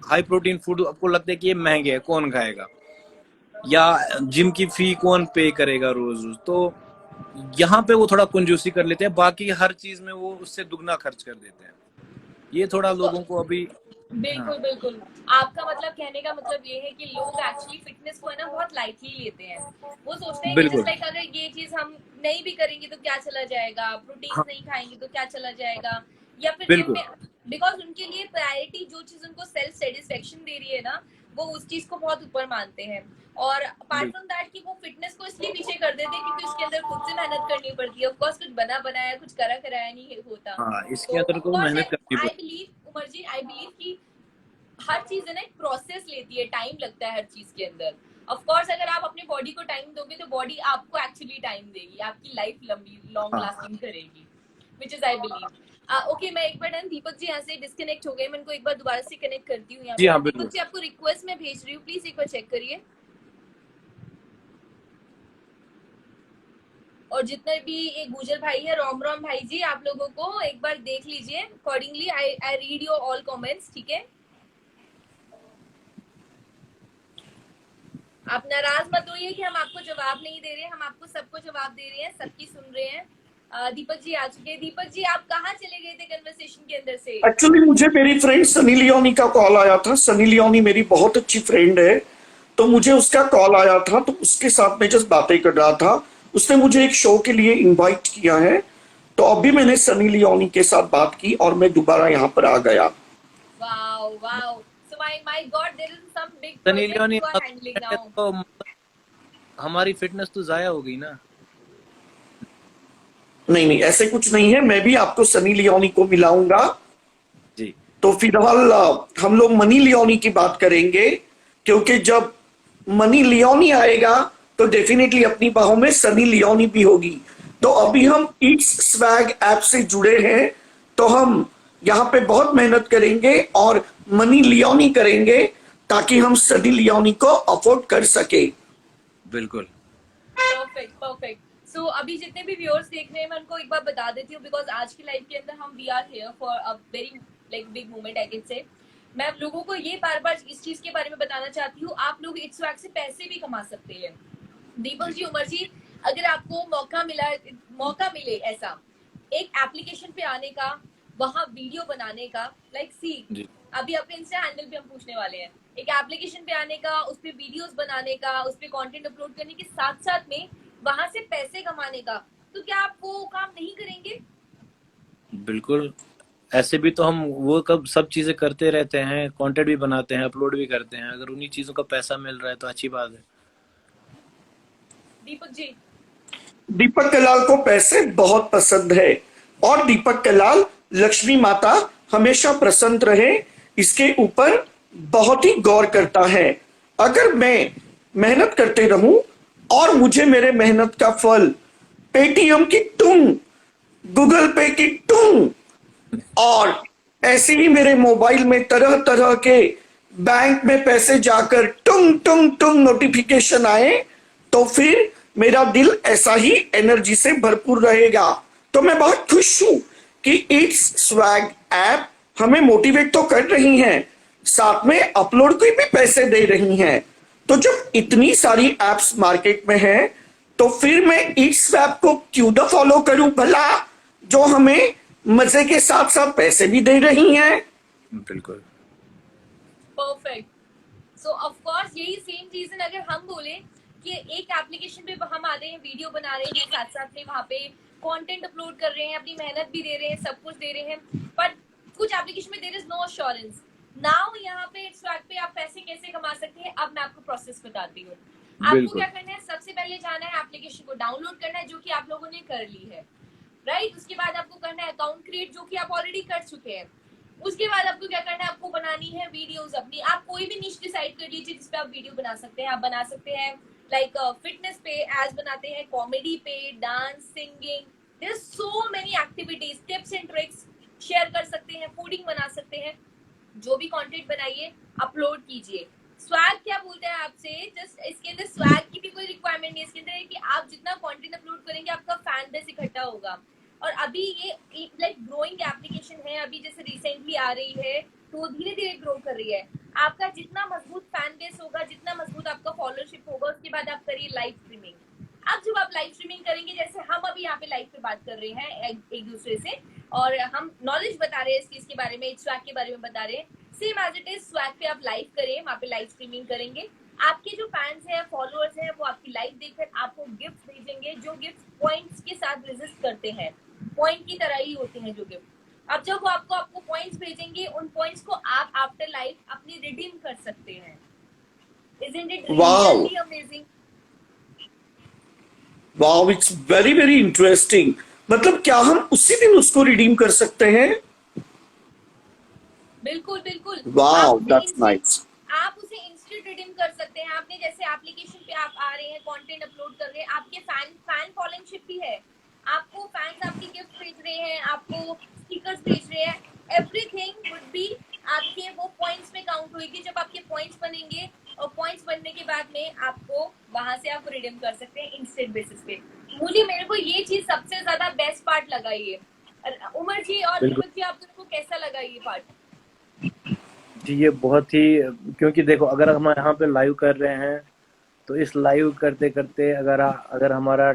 हाई प्रोटीन फूड आपको लगता है कि ये महंगे है, कौन खाएगा, या जिम की फी कौन पे करेगा रोज रोज। तो यहाँ पे वो थोड़ा कंजूसी कर लेते हैं, बाकी हर चीज में वो उससे दुगना खर्च कर देते हैं। ये थोड़ा तो लोगों को अभी। हाँ बिल्कुल बिल्कुल, आपका मतलब कहने का मतलब ये है कि लोग एक्चुअली फिटनेस को है ना बहुत लाइटली लेते हैं। वो सोचते हैं कि जस्ट बिल्कुल। लाइक अगर ये चीज हम नहीं भी करेंगे तो क्या चला जाएगा, प्रोटीन्स हाँ नहीं खाएंगे तो क्या चला जाएगा, या फिर जिम बिल्कुल। में, बिकॉज उनके लिए प्रायोरिटी जो चीज उनको सेल्फ सेटिस्फेक्शन दे रही है ना, वो उस चीज को बहुत ऊपर मानते हैं। और अपार्ट बिल्कुल। फ्रॉम दैट कि वो फिटनेस को इसलिए पीछे कर देते हैं क्योंकि उसके अंदर खुद से मेहनत करनी पड़ती है। ऑफ कोर्स कुछ बना बनाया कुछ करा कराया नहीं होता। हाँ, इसके तो अंदर ऑफ को कोर्स मेहनत करनी आई पड़ती believe Umar ji, I believe कि हर चीज है ना एक प्रोसेस लेती है, टाइम लगता है हर चीज के अंदर। ऑफ कोर्स अगर आप अपनी बॉडी को टाइम दोगे तो बॉडी आपको एक्चुअली टाइम देगी, आपकी लाइफ लंबी लॉन्ग है। हाँ लास्टिंग करेगी, which is I believe. Okay, मैं एक बार दीपक जी यहाँ से डिस्कनेक्ट हो गए, मैं इनको एक बार दोबारा से कनेक्ट करती हूँ यहाँ जी, पे। हाँ दीपक बिल्कुल। जी आपको रिक्वेस्ट में भेज रही हूँ, प्लीज एक बार चेक करिए। और जितने भी ये गुजर भाई है, रोम रोम भाई जी, आप लोगों को एक बार देख लीजिए accordingly. I read your all comments, ठीक है। आप नाराज मत होइए कि हम आपको जवाब नहीं दे रहे हैं, हम आपको सबको जवाब दे रहे हैं, सबकी सुन रहे हैं। दीपक जी आ चुके हैं। दीपक जी आप कहाँ चले गए थे कन्वर्सेशन के अंदर से? एक्चुअली मुझे मेरी फ्रेंड सनी लियोनी का कॉल आया था। सनी लियोनी मेरी बहुत अच्छी फ्रेंड है, तो मुझे उसका कॉल आया था, तो उसके साथ मैं जस्ट बातें कर रहा था। उसने मुझे एक शो के लिए इनवाइट किया है, तो अभी मैंने सनी लियोनी के साथ बात की और मैं दोबारा यहाँ पर आ गया। Wow wow, so my God, there is some big Sunny project Leone you are handling now. तो हमारी फिटनेस तो जाया हो गई ना। नहीं नहीं, ऐसे कुछ नहीं है, मैं भी आपको सनी लियोनी को मिलाऊंगा। जी तो फिलहाल हम लोग मनी लियोनी की बात करेंगे, क्योंकि जब मनी लियोनी आएगा तो डेफिनेटली अपनी बाहों में सनी लियोनी भी होगी। तो अभी हम ईट्स स्वैग ऐप से जुड़े हैं, तो हम यहाँ पे बहुत मेहनत करेंगे और मनी लियोनी करेंगे ताकि हम सनी लियोनी को अफोर्ड कर सके। बिल्कुल। Perfect perfect. सो अभी जितने भी व्यूअर्स देख रहे हैं मैं उनको एक बार बता देती हूँ, बिकॉज आज की लाइफ के अंदर हम we are here for a very like big moment I can say. मैं लोगों को ये बार बार इस चीज के बारे में बताना चाहती हूँ, आप लोग इट्स वैक से पैसे भी कमा सकते हैं। दीपक जी, उमर जी, अगर आपको मौका मिले ऐसा एक एप्लीकेशन पे आने का, वहां वीडियो बनाने का, लाइक सी जी अभी अपने इंस्टा हैंडल पे हम पूछने वाले हैं, एक एप्लीकेशन पे आने का, उस पे वीडियोस बनाने का, उस पे कंटेंट अपलोड करने के साथ साथ में वहां से पैसे कमाने का, तो क्या आप वो काम नहीं करेंगे? बिल्कुल। ऐसे भी तो हम वो कब सब चीजें करते रहते हैं, कंटेंट भी बनाते हैं, अपलोड भी करते हैं। अगर उन्हीं चीजों का पैसा मिल रहा है तो अच्छी बात है। दीपक जी? दीपक कलाल को पैसे बहुत पसंद है और दीपक कलाल लक्ष्मी माता हमेशा प्रसन्न रहे इसके ऊपर बहुत ही गौर करता है। अगर मैं मेहनत करते रहूं और मुझे मेरे मेहनत का फल पेटीएम की टुंग, गूगल पे की टुंग और ऐसे ही मेरे मोबाइल में तरह तरह के बैंक में पैसे जाकर टुंग टुंग टुंग नोटिफिकेशन आए, तो फिर मेरा दिल ऐसा ही एनर्जी से भरपूर रहेगा। तो मैं बहुत खुश हूं कि इट्स स्वैग ऐप हमें मोटिवेट तो कर रही हैं, साथ में अपलोड के भी पैसे दे रही हैं। तो जब इतनी सारी एप्स मार्केट में हैं, तो फिर मैं इट्स स्वैग को क्यों ना फॉलो करूं भला, जो हमें मजे के साथ साथ पैसे भी दे रही हैं। बिल्कुल। परफेक्ट। सो ऑफ कोर्स यही सेम रीजन अगर हम बोले कि एक एप्लीकेशन पे हम आ रहे हैं, वीडियो बना रहे हैं, साथ साथ में वहाँ पे कंटेंट अपलोड कर रहे हैं, अपनी मेहनत भी दे रहे हैं, सब कुछ दे रहे हैं, बट कुछ एप्लीकेशन में there is no assurance. Now यहाँ पे स्वैग पे आप पैसे कैसे कमा सकते हैं, अब मैं आपको प्रोसेस बताती हूँ। आपको बिल्कुल। क्या करना है, सबसे पहले जाना है एप्लीकेशन को डाउनलोड करना है, जो कि आप लोगों ने कर ली है, राइट। उसके बाद आपको करना है अकाउंट क्रिएट, जो कि आप ऑलरेडी कर चुके हैं। उसके बाद आपको क्या करना है, आपको बनानी है वीडियोस अपनी। आप कोई भी निश डिसाइड कर लीजिए जिसपे आप वीडियो बना सकते हैं। आप बना सकते हैं लाइक फिटनेस पे एज बनाते हैं, कॉमेडी पे, dance, singing, there are so many activities, tips and tricks share कर सकते हैं, फूडिंग बना सकते हैं। जो भी कंटेंट बनाइए, अपलोड कीजिए। स्वैग क्या बोलते हैं आपसे, जस्ट इसके अंदर स्वैग की भी कोई रिक्वायरमेंट नहीं है। इसके अंदर है कि आप जितना कंटेंट अपलोड करेंगे, आपका फैन बेस इकट्ठा होगा। और अभी ये लाइक ग्रोइंग एप्लीकेशन है, अभी जैसे रिसेंटली आ रही है, तो धीरे धीरे ग्रो कर रही है। आपका जितना मजबूत फैन बेस होगा, जितना मजबूत आपका फॉलोअरशिप होगा, उसके बाद आप करिए लाइव स्ट्रीमिंग। अब जब आप लाइव स्ट्रीमिंग करेंगे, जैसे हम अभी यहाँ पे लाइव पे बात कर रहे हैं एक दूसरे से, और हम नॉलेज बता रहे हैं इस चीज के बारे में, स्वैग के बारे में बता रहे हैं, same as it is swag पे आप लाइव करें, वहाँ पे लाइव स्ट्रीमिंग करेंगे। आपके जो फैंस हैं, फॉलोअर्स हैं, वो आपकी लाइव देखकर आपको गिफ्ट भेजेंगे, जो गिफ्ट पॉइंट्स के साथ रेजिस्ट करते हैं, पॉइंट की तरह ही होते हैं जो गिफ्ट। अब जब वो आपको पॉइंट्स भेजेंगे, उन पॉइंट्स को आप आफ्टर लाइफ अपनी रिडीम कर सकते हैं। Isn't it Wow. really amazing? Wow, it's very very interesting. मतलब क्या हम उसी दिन उसको रिडीम कर सकते हैं? बिल्कुल बिल्कुल। वाओ, आप दैट्स उसे नाइस। आप उसे इंस्टेंट रिडीम कर सकते हैं। आपने जैसे एप्लीकेशन पे आप आ रहे हैं, कंटेंट अपलोड कर रहे हैं, आपके फैन फॉलोइंगशिप भी है, आपको फैंस आपकी गिफ्ट भेज रहे हैं, आपको स्टिकर्स भेज रहे हैं, एवरीथिंग वुड बी आपके वो पॉइंट्स में काउंट होगी। जब आपके पॉइंट्स बनेंगे, और पॉइंट्स बनने के बाद में आपको वहां से आप रिडीम कर सकते हैं इंस्टेंट बेसिस पे। मुझे मेरे को ये चीज सबसे ज्यादा बेस्ट पार्ट लगा ये। उमर जी और बिल्कुल। दीपक जी, आप लोगों को कैसा लगा ये पार्ट? जी ये बहुत ही, क्योंकि देखो अगर हम यहाँ पे लाइव कर रहे हैं, तो इस लाइव करते करते अगर हमारा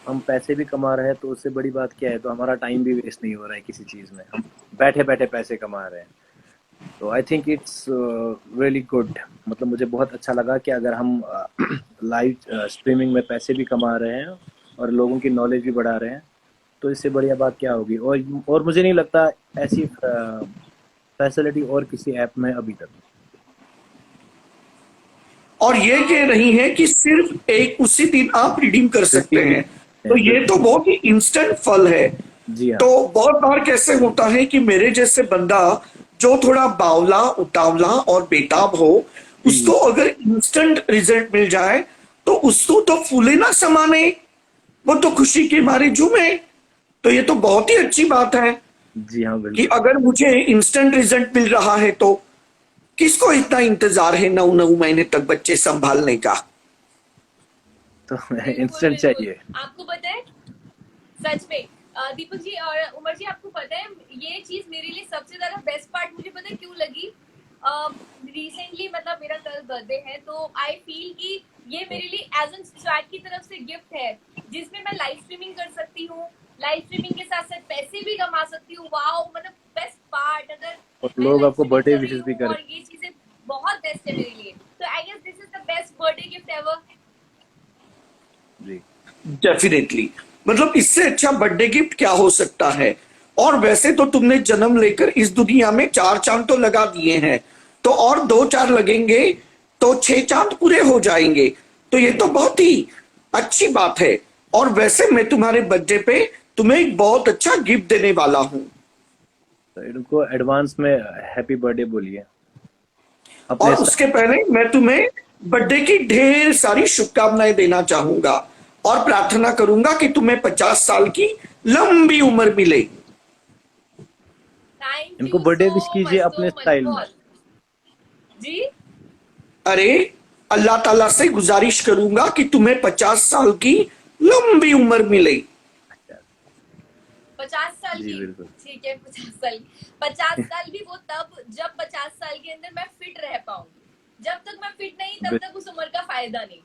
हम पैसे भी कमा रहे हैं, तो उससे बड़ी बात क्या है, तो हमारा टाइम भी वेस्ट नहीं हो रहा है किसी चीज में, हम बैठे बैठे पैसे कमा रहे हैं। तो I think it's really good. मतलब मुझे बहुत अच्छा लगा कि अगर हम लाइव स्ट्रीमिंग में पैसे भी कमा रहे हैं और लोगों की नॉलेज भी बढ़ा रहे हैं, तो इससे बढ़िया बात क्या होगी। और मुझे नहीं लगता ऐसी फैसिलिटी और किसी ऐप में अभी तक। और ये कह रही है कि सिर्फ एक उसी दिन आप रिडीम कर सकते हैं, तो ये तो बहुत ही इंस्टेंट फल है। जी हाँ। तो बहुत बार कैसे होता है कि मेरे जैसे बंदा जो थोड़ा बावला, उतावला और बेताब हो, उसको अगर इंस्टेंट रिजल्ट मिल जाए, तो उसको तो फूले ना समाने, वो तो खुशी के मारे झूमे। तो ये तो बहुत ही अच्छी बात है जी हाँ कि बिल्कुल। अगर मुझे इंस्टेंट रिजल्ट मिल रहा है, तो किसको इतना इंतजार है 9 महीने तक बच्चे संभालने का। तो बिल्कुल, इंस्टेंट बिल्कुल। चाहिए। आपको पता है सच में, दीपक जी और उमर जी, आपको पता है ये चीज मेरे लिए सबसे ज्यादा बेस्ट पार्ट मुझे पता है क्यों लगी। रिसेंटली मतलब मेरा कल बर्थडे है, तो आई फील कि ये मेरे लिए एज एन स्वैग की तरफ से गिफ्ट है, जिसमें मैं लाइव स्ट्रीमिंग कर सकती हूँ, लाइव स्ट्रीमिंग के साथ साथ पैसे भी कमा सकती हूँ। वाओ, मतलब बेस्ट पार्ट। अगर और मैं लोग live आपको streaming बर्थडे कर रही विशेस भी हूँ करें। और ये चीजें बहुत बेस्ट है मेरे लिए, तो I guess this is the best birthday gift ever. जी डेफिनेटली, मतलब इससे अच्छा बर्थडे गिफ्ट क्या हो सकता है। और वैसे तो तुमने जन्म लेकर इस दुनिया में 4 चांद तो लगा दिए हैं, तो और 2-4 लगेंगे तो 6 चांद पूरे हो जाएंगे। तो ये तो बहुत ही अच्छी बात है। और वैसे मैं तुम्हारे बर्थडे पे तुम्हें एक बहुत अच्छा गिफ्ट देने वाला हूं। तो इनको एडवांस में हैप्पी बर्थडे बोलिए अपने और उसके पहले मैं तुम्हें बर्थडे की ढेर सारी शुभकामनाएं देना चाहूंगा और प्रार्थना करूंगा कि तुम्हें 50 साल की लंबी उम्र मिले। थैंक इनको यू बर्थडे सो विश कीजिए मच, अपने सो स्टाइल में। मच जी। अरे, अल्लाह ताला से गुजारिश करूंगा कि तुम्हें 50 साल की लंबी उम्र मिले। 50 साल जी की, बिल्कुल। ठीक है 50 साल। 50 साल भी वो तब जब 50 साल के अंदर मैं फिट रह पाऊंगी। जब तक मैं फिट नहीं, तब तक उस उम्र का फायदा नहीं।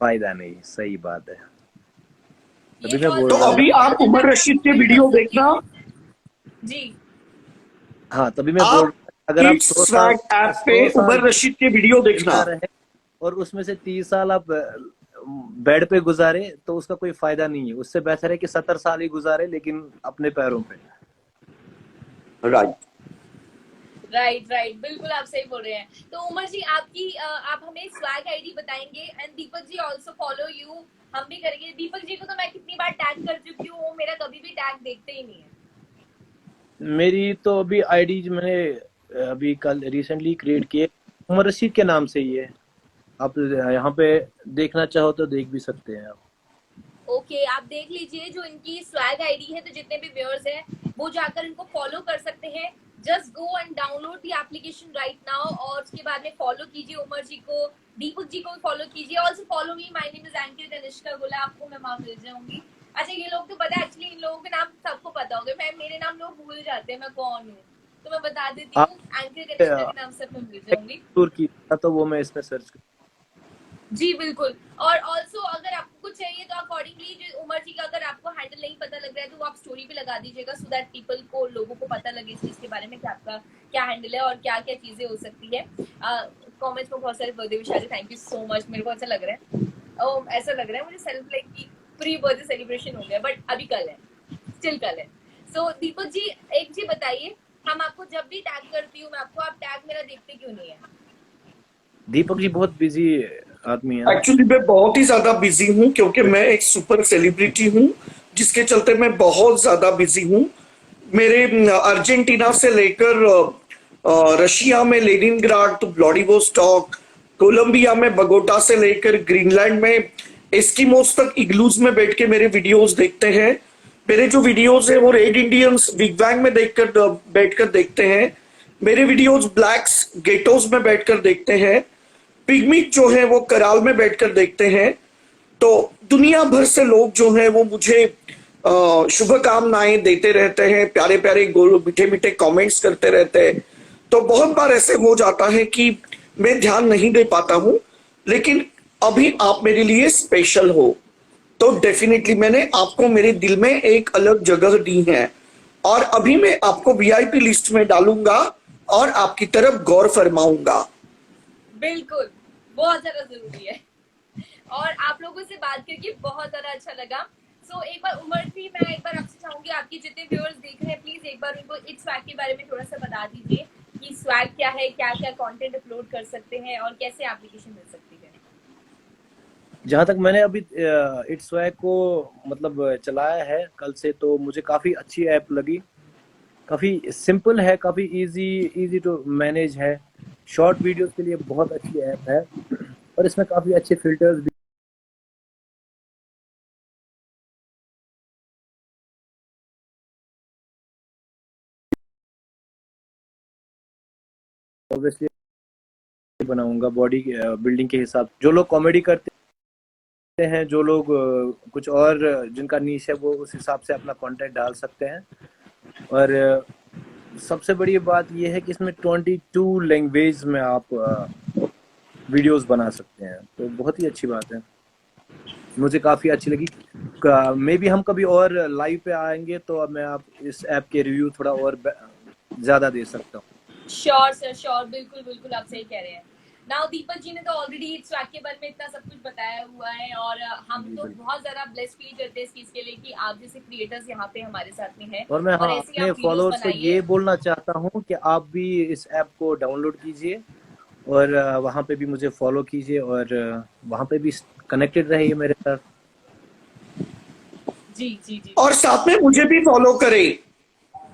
फायदा नहीं, सही बात है। ये अभी मैं बहुत बोल तो रहा हूँ। अभी जरूरी है, आप अगर उमर मैं रशीद आपको के फिट वीडियो कर सकती देखना। हूँ। जी हाँ तभी मैं बोल आप रहा अगर आप किड्स 100 साल स्वैग ऐप पे 100 साल उमर रशीद के वीडियो जिंदा देखना। रहे और उसमें से 30 साल आप बेड पे गुजारे तो उसका कोई फायदा नहीं है। उससे बेहतर है कि 70 साल ही गुजारे लेकिन अपने पैरों पे। राइट। राइट राइट, बिल्कुल आप सही बोल रहे हैं। तो उमर जी आपकी आप हमें स्वैग आईडी बताएंगे and Deepak ji also follow you, हम भी करेंगे। दीपक जी को तो मैं कितनी बार टैग कर चुकी हूँ, वो मेरा कभी भी टैग देखते ही नहीं है। मेरी तो अभी आईडी मैंने अभी कल रिसेंटली क्रिएट की है, उमर रशीद के नाम से ही है। आप यहाँ पे देखना चाहो तो देख भी सकते हैं आप। ओके आप देख लीजिए जो इनकी स्वैग आईडी है, तो जितने भी व्यूअर्स हैं वो जाकर इनको फॉलो कर सकते हैं। Just go and download the application right now और उसके बाद में फॉलो कीजिए उमर जी को, दीपक जी को भी फॉलो कीजिए। Also follow me, my name is anchor Kanishka गोला, आपको मैं वहां मिल जाऊंगी। अच्छा ये लोग तो पता है, एक्चुअली इन लोगों के नाम सबको पता होगा, मैं मेरे नाम लोग भूल जाते हैं मैं कौन हूँ, तो मैं बता देती आप हूँ, एंकर कनिष्का के नाम से मैं मिल जाऊंगी। टूर की तो वो मैं इसमें सर्च जी बिल्कुल। और ऑल्सो अगर आपको कुछ चाहिए तो अकॉर्डिंगली जो उमर जी का अगर आपको हैंडल नहीं पता लग रहा है तो वो आप स्टोरी पे लगा दीजिएगा, सो दैट पीपल को, लोगों को पता लगे इस चीज के बारे में कि आपका क्या हैंडल है और क्या क्या चीजें हो सकती है। कमेंट्स में बहुत सारे बर्थडे विश आ रहे, थैंक यू सो मच, मेरे को अच्छा लग रहा है। ऐसा लग रहा है मुझे सेल्फ लाइक की प्री बर्थडे सेलिब्रेशन हो गया, बट अभी कल है, स्टिल कल है। सो दीपक जी एक चीज बताइए, हम आपको जब भी टैग करती हूँ मैं आपको, आप टैग मेरा देखते क्यों नहीं है? दीपक जी बहुत बिजी आदमी है ना। एक्चुअली मैं बहुत ही ज्यादा बिजी हूँ क्योंकि मैं एक सुपर सेलिब्रिटी हूँ, जिसके चलते मैं बहुत ज्यादा बिजी हूँ। मेरे अर्जेंटीना से लेकर रशिया में लेनिनग्राड तो व्लादिवोस्टॉक, कोलंबिया में बगोटा से लेकर ग्रीनलैंड में एस्किमोस तक इग्लूज में बैठ के मेरे वीडियोस देखते हैं। मेरे जो वीडियोस है वो रेड इंडियंस विगवैंग में बैठकर देखते हैं। मेरे वीडियोस ब्लैक्स गेटोस में बैठकर देखते हैं। पिगमिक जो है वो कराल में बैठकर देखते हैं। तो दुनिया भर से लोग जो हैं वो मुझे शुभकामनाएं देते रहते हैं, प्यारे प्यारे गोल मीठे मीठे कमेंट्स करते रहते हैं। तो बहुत बार ऐसे हो जाता है कि मैं ध्यान नहीं दे पाता हूं, लेकिन अभी आप मेरे लिए स्पेशल हो, तो डेफिनेटली मैंने आपको मेरे दिल में एक अलग जगह दी है और अभी मैं आपको वीआईपी लिस्ट में डालूंगा और आपकी तरफ गौर फरमाऊंगा। बिल्कुल, बहुत ज्यादा जरूरी है। और आप लोगों से बात करके बहुत ज्यादा अच्छा लगा। सो एक बार उमर जी मैं एक बार आपसे चाहूंगी, आपके जितने व्यूअर्स देख रहे हैं प्लीज एक बार उनको इस स्वैग के बारे में थोड़ा सा बता दीजिए कि स्वैग क्या है, क्या क्या कंटेंट अपलोड कर सकते हैं और कैसे एप्लीकेशन मिल सकती है। जहाँ तक मैंने अभी इट्स स्वैग को मतलब चलाया है कल से, तो मुझे काफी अच्छी ऐप लगी। काफी सिंपल है, काफी इजी टू मैनेज है। शॉर्ट वीडियोस के लिए बहुत अच्छी ऐप है और इसमें काफी अच्छे फिल्टर्स भी ऑब्वियसली बनाऊंगा बॉडी बिल्डिंग के हिसाब। जो लोग कॉमेडी करते हैं, जो लोग कुछ और जिनका नीश है, वो उस हिसाब से अपना कंटेंट डाल सकते हैं। और सबसे बड़ी बात यह है कि इसमें 22 लैंग्वेज में आप वीडियोस बना सकते हैं, तो बहुत ही अच्छी बात है, मुझे काफ़ी अच्छी लगी। मे बी हम कभी और लाइव पे आएंगे तो अब मैं आप इस ऐप के रिव्यू थोड़ा और ज़्यादा दे सकता हूँ। श्योर सर श्योर, बिल्कुल बिल्कुल आप सही कह रहे हैं। नाउ दीपक जी ने तो ऑलरेडी स्वैग के बारे में इतना सब कुछ बताया हुआ है और हम तो बहुत ज्यादा ब्लेस फील करते हैं इस चीज के लिए कि आप जैसे क्रिएटर्स यहाँ पे हमारे साथ में हैं। और मैं और ऐसे अपने आप फॉलोअर्स को ये बोलना चाहता हूँ कि आप भी इस ऐप को डाउनलोड कीजिए और वहाँ पे भी मुझे फॉलो कीजिए और वहाँ पे भी कनेक्टेड रहिए मेरे साथ। जी जी जी, और साथ में मुझे भी फॉलो करें।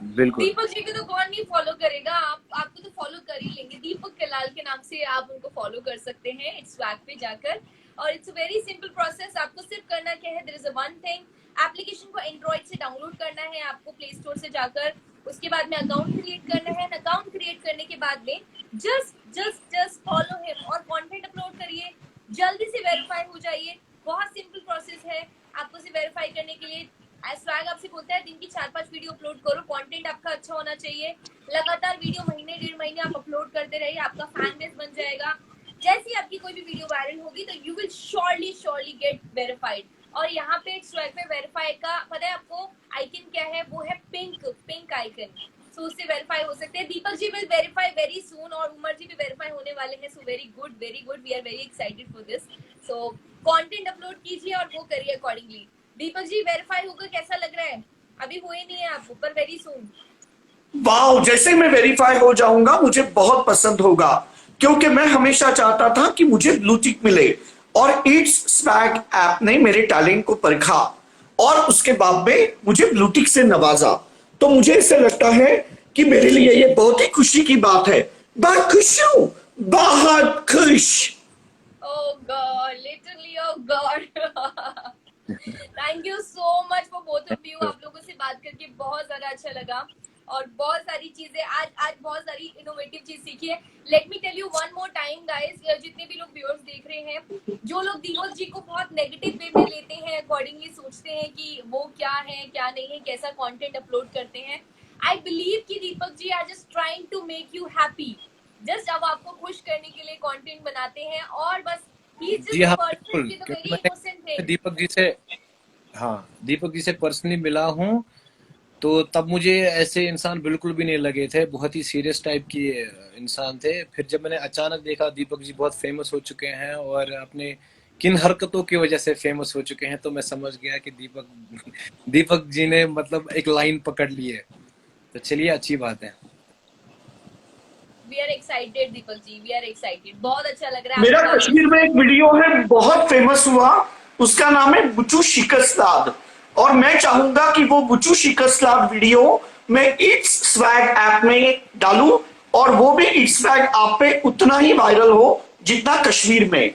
बिल्कुल। दीपक जी को तो कौन नहीं फॉलो करेगा, आपको तो फॉलो कर ही लेंगे। दीपक कलाल के नाम से आप उनको फॉलो कर सकते हैं इट्स स्वैग पे जाकर। और it's a very simple process, आपको सिर्फ करना क्या है, there is a one thing, application को एंड्रॉइड से डाउनलोड करना है आपको प्ले स्टोर से जाकर। उसके बाद में अकाउंट क्रिएट करना है, अकाउंट क्रिएट करने के बाद में जस्ट फॉलो हिम और कंटेंट अपलोड करिए, जल्दी से वेरीफाई हो जाइए। बहुत सिंपल प्रोसेस है आपको से वेरीफाई करने के लिए। स्वैग आपसे बोलता है दिन की 4-5 वीडियो अपलोड करो, कंटेंट आपका अच्छा होना चाहिए, लगातार वीडियो महीने 1.5 महीने आप अपलोड करते रहिए, आपका फैन बेस बन जाएगा। जैसे ही आपकी कोई भी वीडियो वायरल होगी तो you will surely gate verified. और यहाँ पे स्वैग पे वेरीफाई का पता है आपको आइकन क्या है, वो है पिंक आइकन। सो उससे वेरीफाई हो सकते हैं. Deepak ji will verify very soon और उमर जी भी वेरीफाई होने वाले हैं. So very good, we are very excited for this. So content upload कीजिए और वो करिए अकॉर्डिंगली. दीपक जी वेरीफाई होकर कैसा लग रहा है? अभी हुए नहीं है आपको, पर वेरी सून. वाह, जैसे मैं वेरीफाई हो जाऊंगा मुझे बहुत पसंद होगा, क्योंकि मैं हमेशा चाहता था कि मुझे ब्लू टिक मिले, और इट्स स्वैग ऐप ने मेरे टैलेंट को परखा और उसके बाद में मुझे ब्लू टिक से नवाजा. तो मुझे ऐसा लगता है कि मेरे लिए ये बहुत ही खुशी की बात है. बहुत खुश हूं, बहुत खुश. Oh God, literally, oh God. Thank you so much for both of you. आप लोगों से बात करके बहुत ज्यादा अच्छा लगा और बहुत सारी चीजें आज बहुत सारी इनोवेटिव चीज सीखी है. Let me tell you one more time guys, जितने भी लोग व्यूअर्स देख रहे हैं, जो लोग दीपक जी को बहुत नेगेटिव वे में लेते हैं, अकॉर्डिंगली सोचते हैं कि वो क्या है क्या नहीं है, कैसा कंटेंट अपलोड करते हैं, आई बिलीव कि Deepak ji are just trying to make you happy. Just अब आपको खुश करने के लिए कंटेंट बनाते हैं और बस ही इज जी जस्ट हाँ, अ पर्सन बिल्कुल, विद अ क्योंकि वेरी इनोसेंट मैंने थिंग. दीपक जी से पर्सनली मिला हूँ, तो तब मुझे ऐसे इंसान बिल्कुल भी नहीं लगे थे, बहुत ही सीरियस टाइप की इंसान थे. फिर जब मैंने अचानक देखा दीपक जी बहुत फेमस हो चुके हैं और अपने किन हरकतों की वजह से फेमस हो चुके हैं, तो मैं समझ गया कि दीपक जी ने मतलब एक लाइन पकड़ ली है. तो चलिए, अच्छी बात है. We are excited Deepak ji, we are excited. बहुत अच्छा लग रहा है मेरा आपकी बातें कश्मीर सुन में के. एक वीडियो है, बहुत फेमस हुआ. उसका नाम है बुचू शिकस्ताद, और मैं चाहूंगा कि वो बुचू शिकस्ताद वीडियो मैं इट्स स्वैग ऐप में डालूं, और वो भी इट्स स्वैग ऐप पे उतना ही वायरल हो जितना कश्मीर में.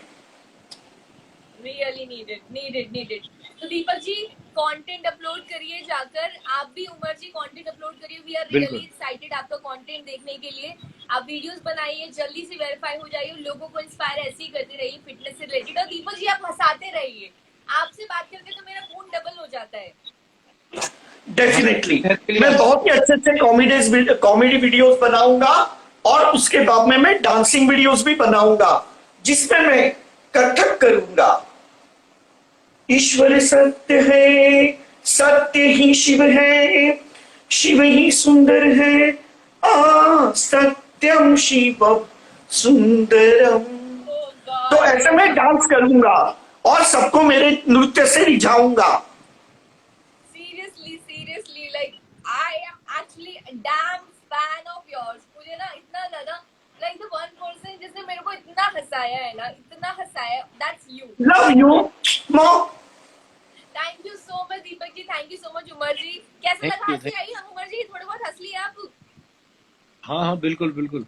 Really needed. तो दीपक जी कंटेंट अपलोड करिए जाकर. आप भी उमर जी कंटेंट अपलोड करिए. वी आर रियली बिल्कुल. एक्साइटेड आपका कंटेंट देखने के लिए. आप वीडियोस बनाइए, जल्दी से वेरीफाई हो जाइए, लोगों को इंस्पायर ऐसे ही करते रहिए फिटनेस से रिलेटेड. और दीपक जी आप हंसाते रहिए. आपसे बात करके तो मेरा खून डबल हो जाता है. डेफिनेटली सेहत के लिए मैं अच्छा. बहुत ही अच्छे अच्छे कॉमेडी वीडियोस बनाऊंगा, और उसके बाद में मैं डांसिंग वीडियोस भी बनाऊंगा, जिसमें मैं कथक करूंगा. ईश्वर सत्य है, सत्य ही शिव है, शिव ही सुंदर है, आ सत्यम शिवम सुंदरम. Oh तो God. ऐसे में डांस करूंगा और सबको मेरे नृत्य से रिझाऊंगा. Seriously, like I am actually a damn fan of yours. मुझे ना इतना ज्यादा like the one person जिसने मेरे को इतना हंसाया है ना, इतना हंसाया, that's you. Love you mom. Thank you so much Deepak ji, thank you so much Umar ji. कैसे थैंक लगा यू. हंसी आई? हम उमर जी थोड़े बहुत हंस लिए आप. हाँ हाँ, बिल्कुल बिल्कुल.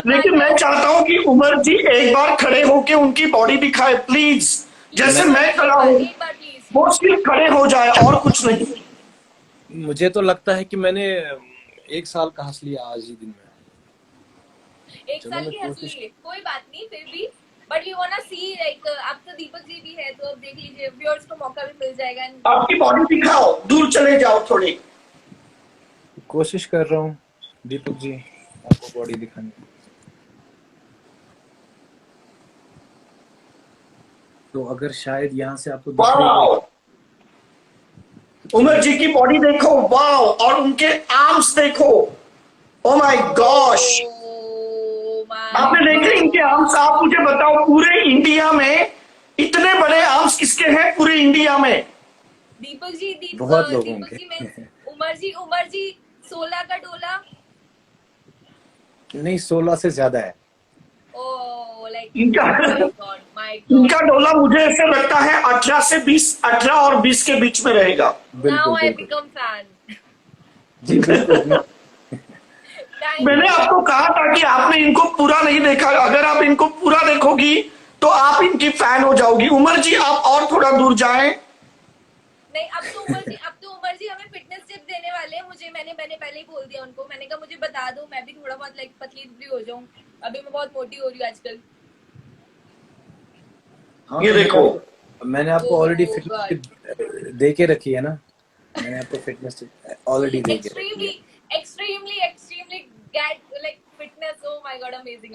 लेकिन मैं चाहता हूं कि उमर जी एक बार खड़े होके उनकी बॉडी दिखाए प्लीज, जैसे मैं खड़ा हूं. एक बार प्लीज. वो सिर्फ खड़े हो जाए और कुछ नहीं. मुझे तो लगता है कि मैंने 1 साल का हंस लिया आज ही दिन में. एक चलो, साल मैं की हंस कोशिश. लिए, कोई बात नहीं फिर भी. But we want to see like अब तो दीपक जी भी है तो अब देख लीजिए, व्यूअर्स को मौका भी मिल जाएगा. आपकी बॉडी दिखाओ, दूर चले जाओ थोड़ी. कोशिश कर रहा हूँ दीपक जी आपको बॉडी दिखाने की. तो अगर शायद यहाँ से आपको दिख रही वाओ, हो. उमर जी की बॉडी देखो, वाओ, और उनके आर्म्स देखो. Oh my gosh, Oh my आपने देखे इनके आर्म्स? आप मुझे बताओ, पूरे इंडिया में इतने बड़े आर्म्स किसके हैं पूरे इंडिया में? दीपक जी बहुत लोगों दीपक के. जी मीन्स उमर जी 16 का डोला. नहीं, 16 से ज्यादा है. ओ लाइक इनका माय इनका गॉड. डोला मुझे ऐसे लगता है 18 से 20, 18 और 20 के बीच में रहेगा. नाउ बिल्कुल आई बिल्कुल. Become fan. जी बिल्कुल. मैंने आपको कहा था कि आपने इनको पूरा नहीं देखा. अगर आप इनको पूरा देखोगी तो आप इनकी फैन हो जाओगी. उमर जी आप और थोड़ा दूर जाएं. नहीं, अब तो उमर जी हमें फिटनेस टिप देने वाले हैं. मैंने पहले ही बोल दिया उनको. मैंने कहा मुझे बता दो, मैं भी थोड़ा बहुत लाइक पतली दुबली हो जाऊं. अभी मैं बहुत मोटी हो रही हूँ आजकल. हाँ, ये देखो, मैंने आपको ऑलरेडी Oh फिटनेस दे के रखी है ना. मैंने आपको फिटनेस ऑलरेडी दे के रखी है. extremely get like fitness. Oh my god, amazing.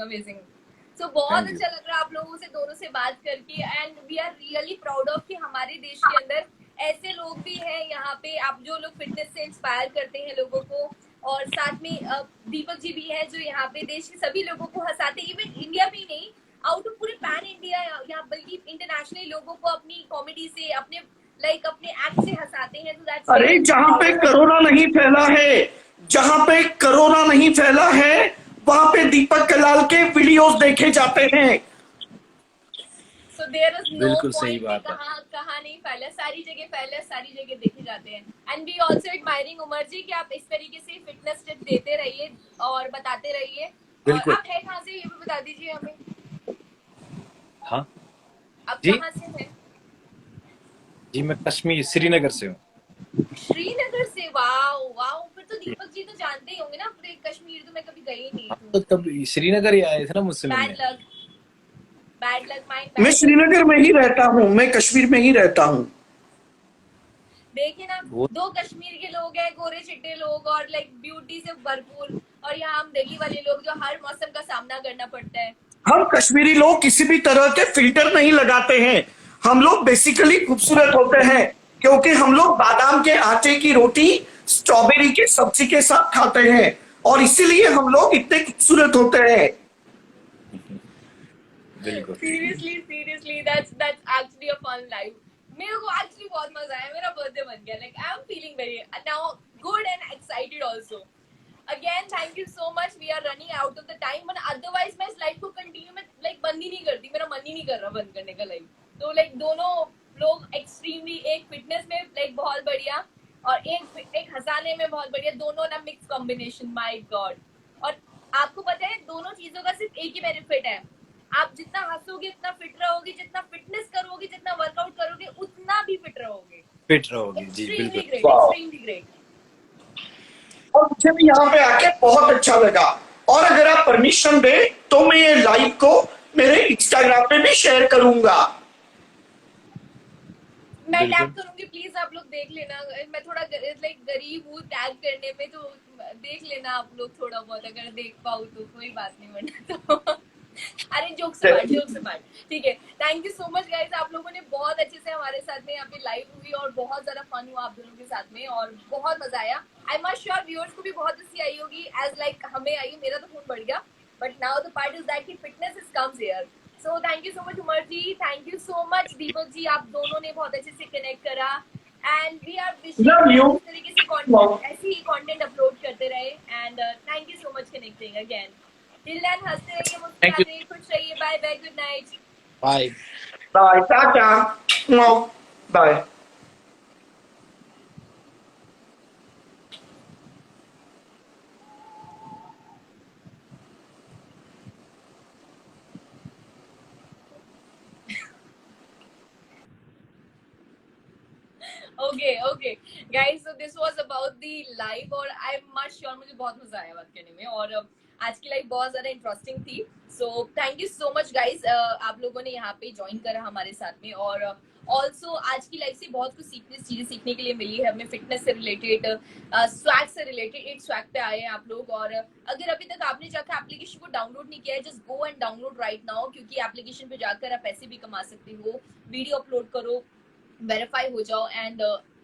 So बहुत Thank you. अच्छा लग रहा है आप लोगों से दोनों से बात करके. And we are really proud of कि हमारे देश के अंदर ऐसे लोग भी हैं यहाँ पे. आप जो लोग फिटनेस से इंस्पायर करते हैं लोगों को, और साथ में दीपक जी भी है जो यहाँ पे देश के सभी लोगों को हंसाते, इवन इंडिया भी नहीं, आउट ऑफ पूरे पैन इंडिया या बल्कि इंटरनेशनली लोगों को अपनी कॉमेडी से, अपने अपने एक्ट से हंसाते हैं। तो दैट्स अरे जहां पे कोरोना नहीं फैला है, जहां पे कोरोना नहीं फैला है, वहां पे दीपक कलाल के वीडियोस देखे जाते हैं। सो देयर इज नो बिल्कुल सही पॉइंट बात है। कहाँ नहीं फैला, सारी जगह फैला, सारी जगह देखे जाते हैं। And we also admiring Umar ji कि आप इस तरीके से फिटनेस टिप देते रहिए और बताते रहिए। और बिल्कुल। आप है कहाँ से, ये भी बता दीजिए हमें। हाँ आप जी? कहाँ से हैं? जी मैं कश्मीर श्रीनगर से हूँ। श्रीनगर से। वाओ वाओ, फिर तो दीपक जी तो जानते ही होंगे ना पूरे कश्मीर, तो मैं कभी गई नहीं हाँ, हूँ। तो तब श्रीनगर ही आए थे ना मुझसे बैड मिलने। लक, बैड लक माइंड, मैं बैड लक। श्रीनगर में ही रहता हूँ, मैं कश्मीर में ही रहता हूँ। देखिए ना, वो दो कश्मीर के लोग हैं, गोरे चिट्टे लोग और लाइक ब्यूटी से भरपूर, और यहाँ हम दिल्ली वाले लोग जो हर मौसम का सामना करना पड़ता है। हम कश्मीरी लोग किसी भी तरह के फिल्टर नहीं लगाते हैं। हम लोग बेसिकली खूबसूरत होते हैं क्योंकि हम लोग बादाम के आटे की रोटी स्ट्रॉबेरी के सब्जी के साथ खाते हैं, और इसीलिए हम लोग इतने खूबसूरत होते हैं। बिल्कुल। Seriously that's actually a fun life. मेरे को एक्चुअली बहुत मजा आया, मेरा बर्थडे बन गया, like I am feeling very now good and excited also. Again thank you so much, we are running out of the time, but otherwise मैं इस लाइफ को कंटिन्यू में लाइक बंद ही नहीं करती, मेरा मन ही नहीं कर रहा बंद करने का लाइफ। तो लाइक दोनों लोग एक्सट्रीमली, एक फिटनेस में लाइक बहुत बढ़िया और एक हंसाने में बहुत बढ़िया, दोनों ना मिक्स कॉम्बिनेशन, माय गॉड। और आपको पता है दोनों चीजों का सिर्फ एक ही बेनिफिट है, आप जितना हंसोगे उतना फिट रहोगे, जितना फिटनेस करोगे, जितना वर्कआउट करोगे उतना भी फिट रहोगे। फिट रहोगे जी, एक्सट्रीमली बिल्कुल। ग्रेट, वाह। Extremely great. और मुझे भी यहाँ पे आके बहुत अच्छा लगा, और अगर आप परमिशन दे तो मैं ये लाइव को मेरे इंस्टाग्राम पे भी शेयर करूंगा। मैं बिल्कुल। टैग करूंगी, प्लीज आप लोग देख लेना। मैं थोड़ा लाइक गरीब हूँ टैग करने में, तो देख लेना आप लोग थोड़ा बहुत, अगर देख पाऊँ तो कोई बात नहीं, वरना तो अरे जोक से बात, ठीक है। Thank you so much guys, आप लोगों ने बहुत अच्छे से हमारे साथ में यहाँ पे लाइव हुई और बहुत ज्यादा फन हुआ आप दोनों के साथ में और बहुत मजा आया। आई एम श्योर व्यूअर्स को भी बहुत अच्छी आई होगी एज लाइक हमें आई। मेरा तो खून बढ़ गया, but now the part is that कि fitness is comes here. So thank you so much Umar ji, thank you so much Deepak ji, आप दोनों ने बहुत अच्छे से कनेक्ट करा and we are Love you. Wishing इस तरीके से कंटेंट, ऐसे ही कंटेंट अपलोड करते रहे and thank you so much connecting again. Till then हंसते रहिए, Thank you. मुस्कुराते रहिए, खुश रहिए। Bye bye, good night. Bye. Bye, tata, bye. Okay guys, so this was about the live और आई एम मच श्योर मुझे बहुत मजा आया बात करने में और आज की लाइव बहुत ज्यादा इंटरेस्टिंग थी। सो thank you so much guys, आप लोगों ने यहाँ पे ज्वाइन करा हमारे साथ में और ऑल्सो आज की लाइव से बहुत कुछ चीजें सीखने के लिए मिली है हमें, फिटनेस से रिलेटेड, स्वैग से रिलेटेड। एक स्वैग पे आए हैं आप लोग और अगर अभी तक आपने जाकर एप्लीकेशन को डाउनलोड नहीं किया है, just go and download right now, क्योंकि एप्लीकेशन पे जाकर आप पैसे भी कमा सकते हो, वीडियो अपलोड करो, वेरीफाई हो जाओ and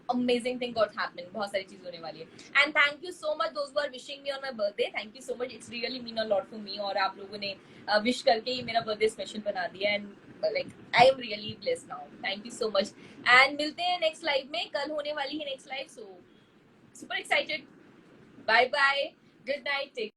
amazing thing got happening, बहुत सारी चीज होने वाली है। And thank you so much those who are wishing me on my birthday, thank you so much, it's really mean a lot for me. और आप लोगों ने विश करके ही मेरा बर्थडे स्पेशल बना दिया and like I am really blessed now, thank you so much. And मिलते हैं नेक्स्ट लाइव में, कल होने वाली है next live, so super excited. Bye bye, good night, take